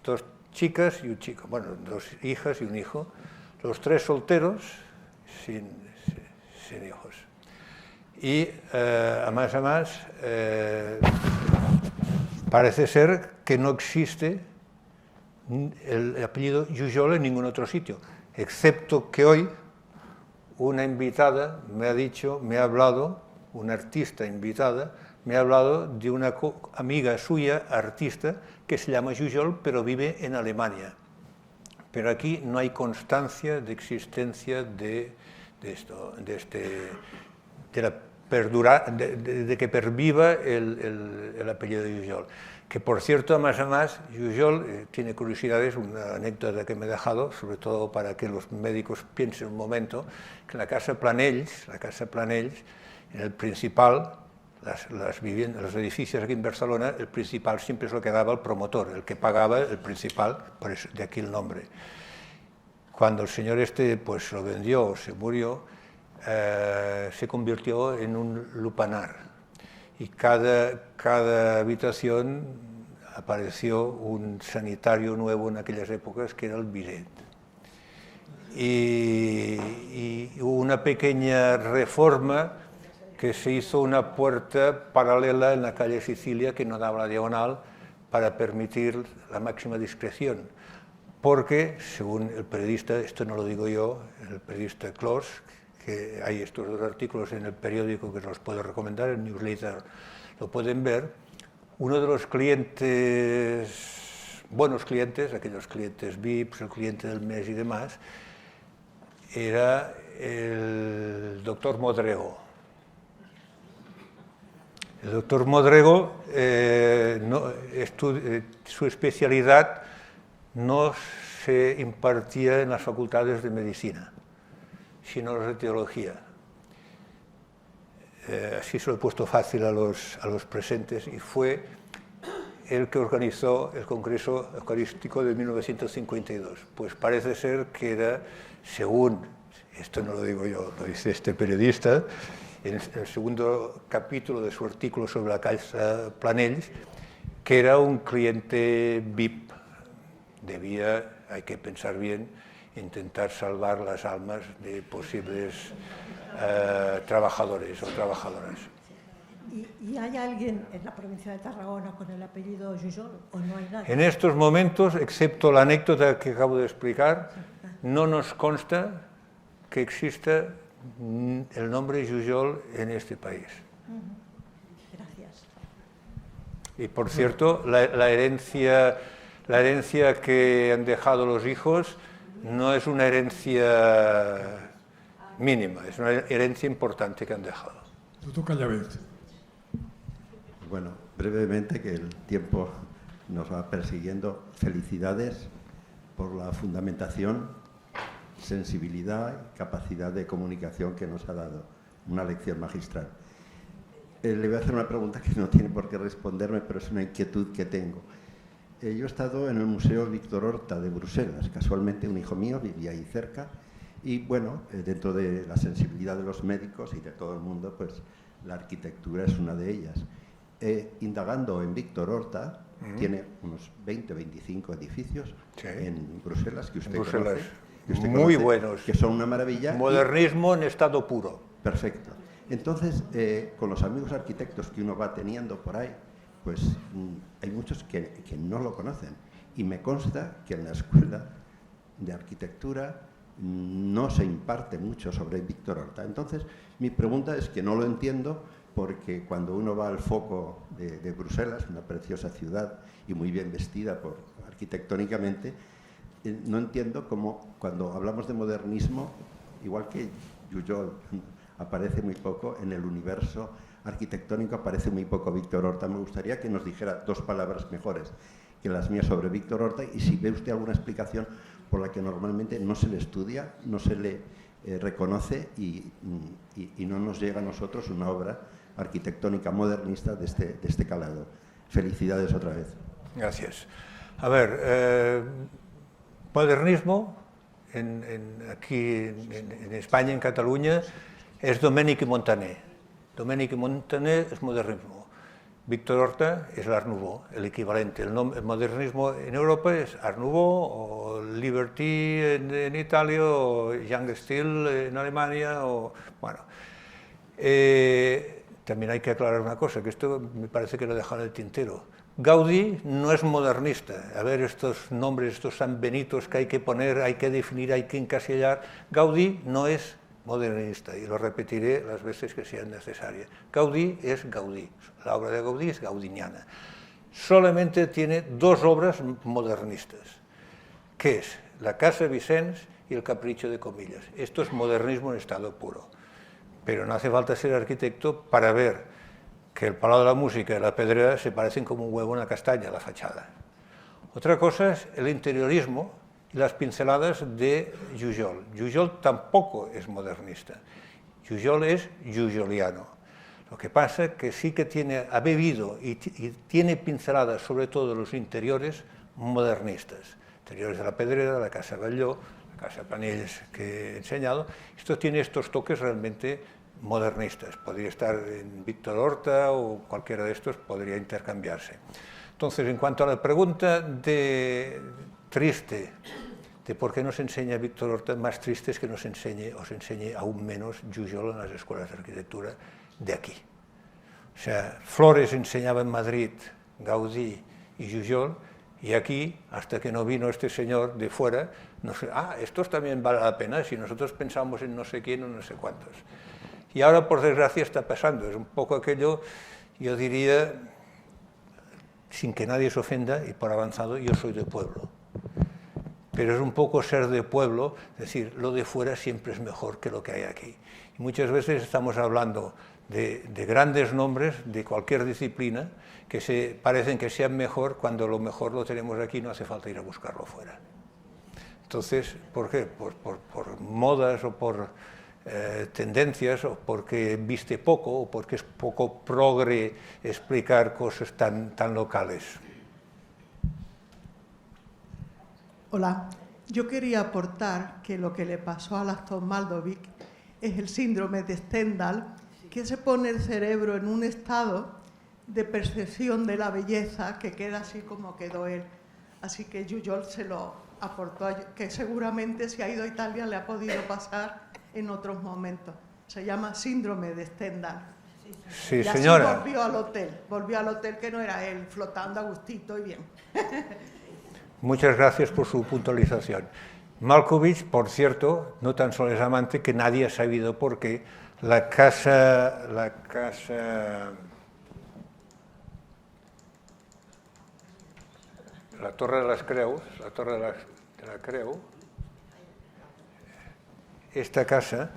2 chicas y un chico, bueno, 2 hijas y un hijo, los 3 solteros sin hijos. Y además, parece ser que no existe el apellido Jujol en ningún otro sitio, excepto que hoy una invitada me ha hablado, una artista invitada, me ha hablado de una amiga suya, artista, que se llama Jujol, pero vive en Alemania. Pero aquí no hay constancia de existencia de que perviva el apellido de Jujol. Que por cierto, además, Jujol tiene curiosidades, una anécdota que me he dejado, sobre todo para que los médicos piensen un momento, que en la Casa Planells, en el principal, los edificios aquí en Barcelona, el principal siempre es lo que daba el promotor, el que pagaba el principal, por eso de aquí el nombre. Cuando el señor pues lo vendió o se murió, se convirtió en un lupanar. Y cada habitación apareció un sanitario nuevo en aquellas épocas, que era el Biret. Y hubo una pequeña reforma que se hizo una puerta paralela en la calle Sicilia que no daba la diagonal para permitir la máxima discreción. Porque, según el periodista, esto no lo digo yo, el periodista Clos, que hay estos 2 artículos en el periódico que los puedo recomendar, el newsletter lo pueden ver, uno de los clientes, buenos clientes, aquellos clientes VIPs, el cliente del mes y demás, era el doctor Modrego. El doctor Modrego, su especialidad no se impartía en las facultades de medicina, sino las de teología. Así se lo he puesto fácil a los presentes, y fue el que organizó el Congreso Eucarístico de 1952. Pues parece ser que era, según, esto no lo digo yo, lo dice este periodista, en el segundo capítulo de su artículo sobre la Casa Planells, que era un cliente VIP. Debía, hay que pensar bien, intentar salvar las almas de posibles trabajadores o trabajadoras. ¿Y hay alguien en la provincia de Tarragona con el apellido Jujol o no hay nadie? En estos momentos, excepto la anécdota que acabo de explicar, no nos consta que exista el nombre Jujol en este país. Gracias. Y por cierto, la herencia que han dejado los hijos no es una herencia mínima, es una herencia importante que han dejado. Doctor Callavert. Bueno, brevemente, que el tiempo nos va persiguiendo. Felicidades por la fundamentación, sensibilidad y capacidad de comunicación que nos ha dado. Una lección magistral. Le voy a hacer una pregunta que no tiene por qué responderme, pero es una inquietud que tengo. Yo he estado en el Museo Víctor Horta de Bruselas. Casualmente un hijo mío vivía ahí cerca y, bueno, dentro de la sensibilidad de los médicos y de todo el mundo, pues la arquitectura es una de ellas. Indagando en Víctor Horta, tiene unos 20 o 25 edificios en Bruselas que usted conoce. Muy buenos. Que son una maravilla. Modernismo en estado puro. Perfecto. Entonces, con los amigos arquitectos que uno va teniendo por ahí, pues hay muchos que no lo conocen. Y me consta que en la escuela de arquitectura no se imparte mucho sobre Víctor Horta. Entonces, mi pregunta es que no lo entiendo, porque cuando uno va al foco de Bruselas, una preciosa ciudad y muy bien vestida arquitectónicamente, no entiendo cómo cuando hablamos de modernismo, igual que Jujol aparece muy poco, en el universo arquitectónico aparece muy poco Víctor Horta. Me gustaría que nos dijera dos palabras mejores que las mías sobre Víctor Horta y si ve usted alguna explicación por la que normalmente no se le estudia, no se le reconoce y no nos llega a nosotros una obra arquitectónica modernista de este calado. Felicidades otra vez. Gracias. A ver, modernismo, aquí en España, en Cataluña, es Domènech i Montaner. Domènech i Montaner es modernismo. Víctor Horta es el Art Nouveau, el equivalente. El modernismo en Europa es Art Nouveau, o Liberty en Italia, o Young Stil en Alemania, o bueno. También hay que aclarar una cosa, que esto me parece que lo he dejado en el tintero. Gaudí no es modernista. A ver, estos nombres, estos sanbenitos que hay que poner, hay que definir, hay que encasillar. Gaudí no es modernista, y lo repetiré las veces que sean necesarias. Gaudí es Gaudí. La obra de Gaudí es gaudiniana. Solamente tiene dos obras modernistas, que es La Casa Vicens y El Capricho de Comillas. Esto es modernismo en estado puro. Pero no hace falta ser arquitecto para ver que el Palau de la Música y la Pedrera se parecen como un huevo a una castaña, la fachada. Otra cosa es el interiorismo y las pinceladas de Jujol. Jujol tampoco es modernista. Jujol es jujoliano. Lo que pasa es que sí que ha bebido y tiene pinceladas, sobre todo los interiores, modernistas. Interiores de la Pedrera, de la Casa Batlló, la Casa Panells que he enseñado. Esto tiene estos toques realmente modernistas. Podría estar en Víctor Horta o cualquiera de estos, podría intercambiarse. Entonces, en cuanto a la pregunta triste de por qué nos enseña Víctor Horta, más triste es que os enseñe aún menos Jujol en las escuelas de arquitectura de aquí. O sea, Flores enseñaba en Madrid Gaudí y Jujol, y aquí, hasta que no vino este señor de fuera, no sé, estos también vale la pena, si nosotros pensamos en no sé quién o no sé cuántos. Y ahora, por desgracia, está pasando. Es un poco aquello, yo diría, sin que nadie se ofenda, y por avanzado, yo soy de pueblo. Pero es un poco ser de pueblo, es decir, lo de fuera siempre es mejor que lo que hay aquí. Y muchas veces estamos hablando de grandes nombres de cualquier disciplina que parecen que sean mejor cuando lo mejor lo tenemos aquí, no hace falta ir a buscarlo fuera. Entonces, ¿por qué? Por modas o por tendencias, o porque viste poco, o porque es poco progre explicar cosas tan locales. Hola, yo quería aportar que lo que le pasó al actor Maldovic es el síndrome de Stendhal, que se pone el cerebro en un estado de percepción de la belleza que queda así como quedó él. Así que Jujol se lo aportó, que seguramente si ha ido a Italia le ha podido pasar en otros momentos. Se llama síndrome de Stendhal. Sí, y así señora. volvió al hotel que no era él, flotando a gustito y bien. Muchas gracias por su puntualización. Malkovich, por cierto, no tan solo es amante, que nadie ha sabido por qué la Torre de las Creus, la Torre de la Creu, esta casa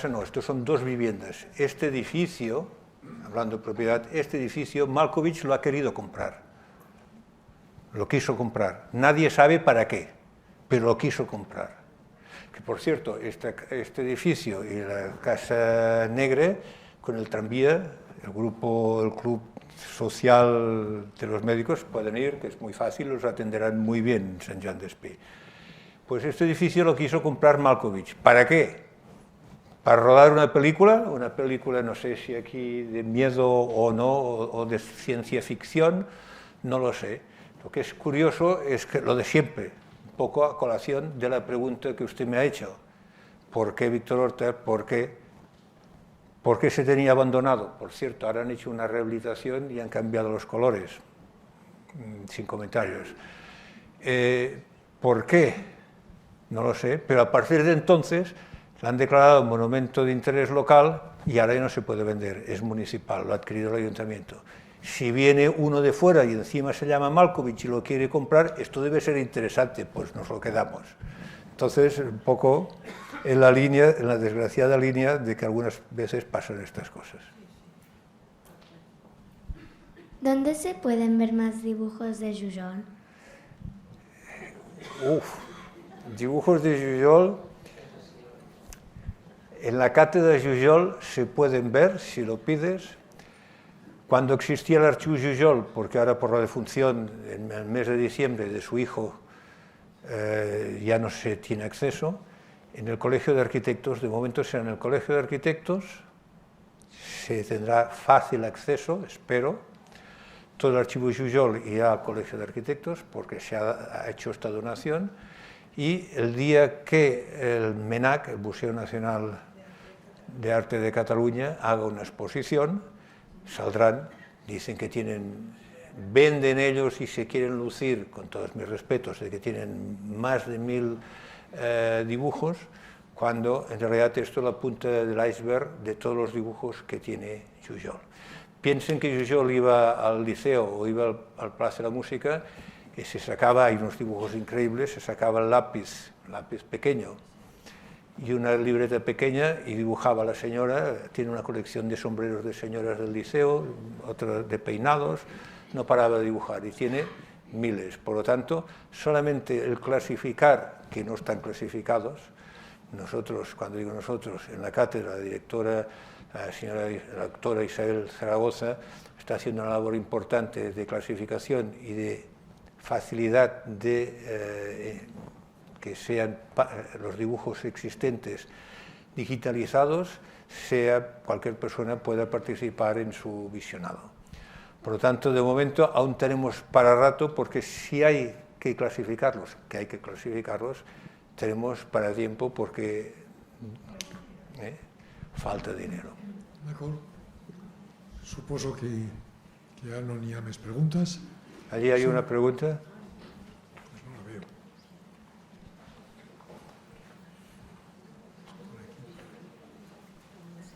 no, estos son dos viviendas. Este edificio, hablando de propiedad, este edificio Malkovich lo ha querido comprar. Lo quiso comprar. Nadie sabe para qué, pero lo quiso comprar. Que por cierto, este edificio y la Casa Negra, con el tranvía, el club social de los médicos pueden ir, que es muy fácil, los atenderán muy bien en Sant Joan d'Espí. Pues este edificio lo quiso comprar Malkovich. ¿Para qué? Para rodar una película, no sé si aquí de miedo o no, o de ciencia ficción, no lo sé. Lo que es curioso es que lo de siempre, un poco a colación de la pregunta que usted me ha hecho. ¿Por qué Víctor Horta? ¿Por qué se tenía abandonado? Por cierto, ahora han hecho una rehabilitación y han cambiado los colores. Sin comentarios. ¿Por qué? No lo sé, pero a partir de entonces la han declarado monumento de interés local y ahora ya no se puede vender, es municipal, lo ha adquirido el ayuntamiento. Si viene uno de fuera y encima se llama Malkovich y lo quiere comprar, esto debe ser interesante, pues nos lo quedamos. Entonces, un poco en la desgraciada línea de que algunas veces pasan estas cosas. ¿Dónde se pueden ver más dibujos de Jujol? Dibujos de Jujol. En la cátedra de Jujol se pueden ver, si lo pides. Cuando existía el archivo Jujol, porque ahora por la defunción en el mes de diciembre de su hijo ya no se tiene acceso, en el Colegio de Arquitectos, de momento será en el Colegio de Arquitectos, se tendrá fácil acceso, espero, todo el archivo Jujol irá al Colegio de Arquitectos porque se ha hecho esta donación, y el día que el MENAC, el Museo Nacional de Arte de Cataluña, haga una exposición, saldrán, dicen que venden ellos y se quieren lucir, con todos mis respetos, de que tienen más de 1000 dibujos, cuando en realidad esto es la punta del iceberg de todos los dibujos que tiene Jujol. Piensen que Jujol iba al liceo o iba al Palacio de la Música y se sacaba, hay unos dibujos increíbles, se sacaba el lápiz pequeño y una libreta pequeña y dibujaba a la señora. Tiene una colección de sombreros de señoras del liceo, otra de peinados, no paraba de dibujar y tiene miles. Por lo tanto, solamente el clasificar, que no están clasificados, nosotros, cuando digo nosotros, en la cátedra, la directora, la doctora Isabel Zaragoza, está haciendo una labor importante de clasificación y de facilidad de que sean los dibujos existentes digitalizados, cualquier persona pueda participar en su visionado. Por lo tanto, de momento aún tenemos para rato, porque si hay que clasificarlos, tenemos para tiempo porque falta dinero. D'acord. Suposo que ja no n'hi ha més preguntes. Allí hay una pregunta. Pues no la veo.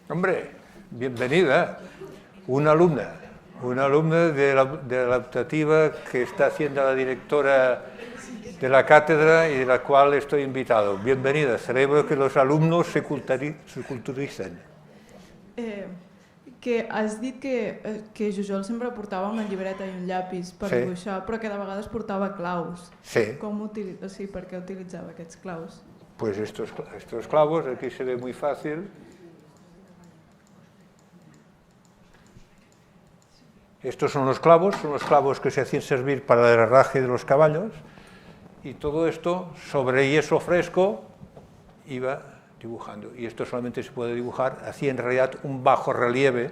Hombre, bienvenida, una alumna de la optativa que está haciendo la directora de la cátedra y de la cual estoy invitado. Bienvenida, celebro que los alumnos se culturicen. Que has dit que Jujol sempre portava una llibreta i un llapis per dibuixar, però que de vegades portava claus. Sí. Per què utilitzava aquests claus? Pues estos clavos, aquí se ve muy fácil. Estos son los clavos que se hacían servir para el herraje de los caballos, y todo esto sobre yeso fresco iba dibujando. Y esto solamente se puede dibujar así, en realidad, un bajo relieve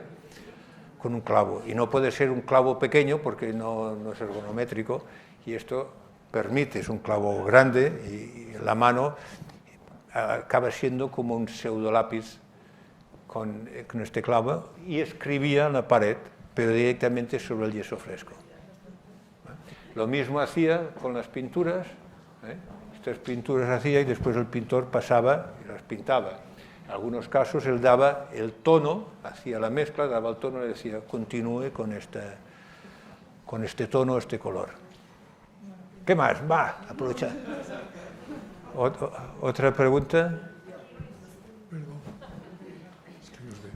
con un clavo. Y no puede ser un clavo pequeño porque no es ergonométrico, y esto permite, es un clavo grande, y la mano acaba siendo como un pseudolápiz con este clavo, y escribía en la pared, pero directamente sobre el yeso fresco. Lo mismo hacía con las pinturas, estas pinturas hacía y después el pintor pasaba y las pintaba. En algunos casos él daba el tono, hacía la mezcla, daba el tono y decía continúe con este tono, este color. ¿Qué más? Va, aprovecha. ¿Otra pregunta? Perdó. És que no es ve.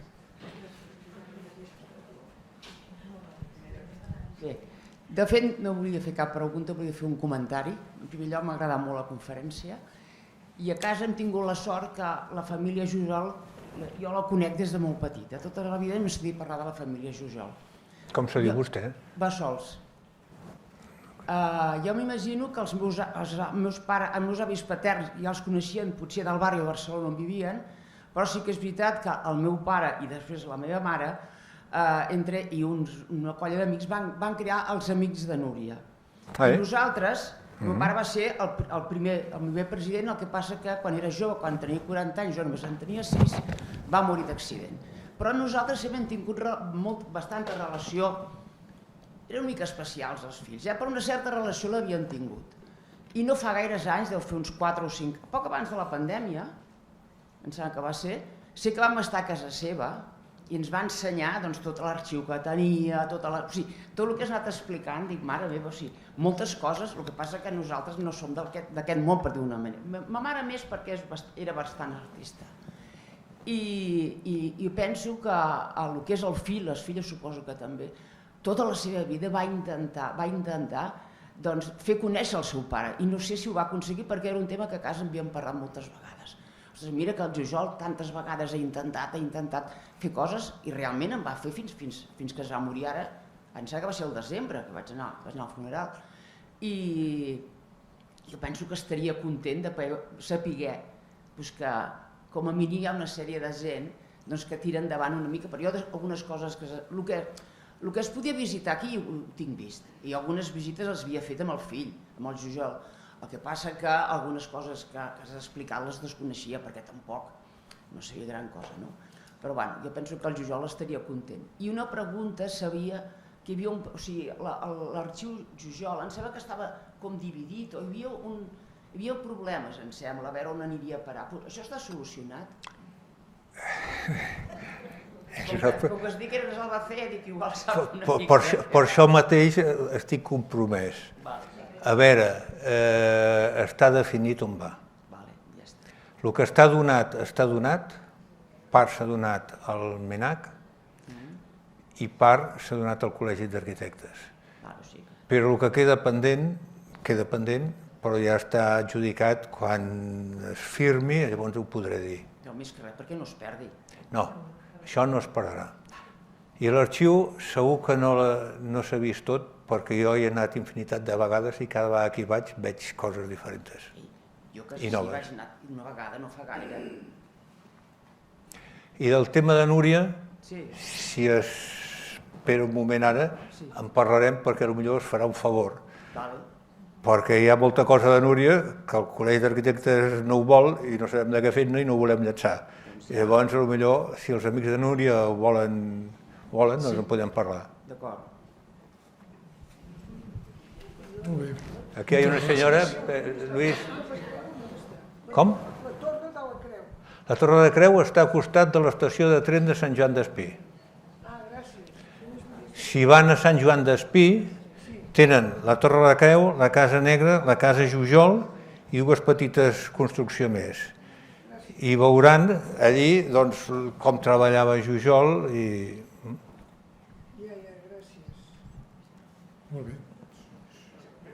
Bé, de fet no volia fer cap pregunta, volia fer un comentari. En primer lloc, m'ha agradat molt la conferència, i a casa hem tingut la sort que la família Jujol, jo la conec des de molt petita. Tota la vida m'he sentit parlar de la família Jujol. Com se diu vostè? Bassols. Jo m'imagino que els meus avis paterns ja els coneixien potser del barri de Barcelona on vivien, però sí que és veritat que el meu pare i després la meva mare i una colla d'amics van crear els Amics de Núria. I nosaltres, el meu pare va ser el primer president, el que passa que quan era jove, quan tenia 40 anys, jo només en tenia 6, va morir d'accident. Però nosaltres sempre hem tingut bastanta relació, eren una mica especials els fills, però una certa relació l'havien tingut. I no fa gaires anys, deu fer uns 4 o 5, poc abans de la pandèmia, em sembla que va ser, sé que vam estar a casa seva i ens va ensenyar doncs, tot l'arxiu que tenia, tot el que has anat explicant, dic, mare meva, moltes coses, el que passa que nosaltres no som d'aquest món, per dir-ho d'una manera. Ma mare més perquè era bastant artista. I penso que el que és el fill, les filles suposo que també, tota la seva vida va intentar fer conèixer el seu pare, i no sé si ho va aconseguir perquè era un tema que a casa havíem parlat moltes vegades. Mira que el Jujol tantes vegades ha intentat fer coses i realment en va fer fins que es va morir ara, em sembla que va ser el desembre, que vaig anar al funeral. I jo penso que estaria content de saber que com a mínim hi ha una sèrie de gent que tira endavant una mica, però jo algunes coses el que es podia visitar aquí ho tinc vist, i algunes visites les havia fet amb el fill, amb el Jujol. El que passa que algunes coses que has explicat les desconeixia perquè tampoc no sabia gran cosa, no? Però bueno, jo penso que el Jujol estaria content. I una pregunta, sabia que hi havia l'arxiu Jujol, em sembla que estava com dividit, o hi havia problemes, em sembla, a veure on aniria a parar. Això està solucionat? Com que es diu que eres Albacete, dic igual sap una mica. Per això mateix estic compromès. A veure, està definit on va. El que està donat, part s'ha donat al MENAC i part s'ha donat al Col·legi d'Arquitectes. Però el que queda pendent, però ja està adjudicat, quan es firmi, llavors ho podré dir. No, més que res, perquè no es perdi. No, això no es pararà. I l'arxiu segur que no s'ha vist tot, perquè jo hi he anat infinitat de vegades i cada vegada que hi vaig veig coses diferents. Jo que sí vaig anar una vegada, no fa gaire. I del tema de Núria, si espera un moment ara, en parlarem perquè potser es farà un favor. Perquè hi ha molta cosa de Núria que el Col·legi d'Arquitectes no ho vol i no sabem de què fer-ne i no ho volem llançar. I llavors, potser, si els amics de Núria volen, doncs en podem parlar. D'acord. Aquí hi ha una senyora, Lluís. Com? La Torre de Creu està al costat de l'estació de tren de Sant Joan d'Espí. Si van a Sant Joan d'Espí, tenen la Torre de Creu, la Casa Negra, la Casa Jujol i dues petites construccions més. I veuran allí com treballava Jujol i... Molt bé.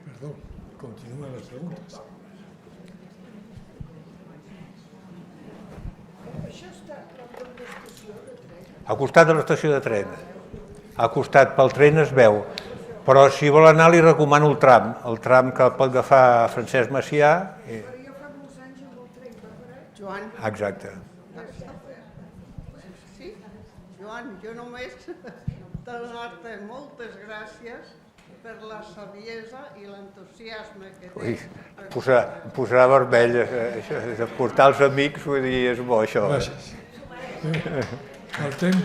Perdó, continuen les preguntes. Al costat de l'estació de tren. Al costat, pel tren es veu. Però si vol anar li recomano el tram que pot agafar Francesc Macià. Però jo fa molts anys amb el tren, Joan. Exacte. Sí, Joan, jo només donar-te moltes gràcies per la saviesa i l'entusiasme que tens. Em posarà vermell, de portar els amics, vull dir, és bo això. Gràcies. El temps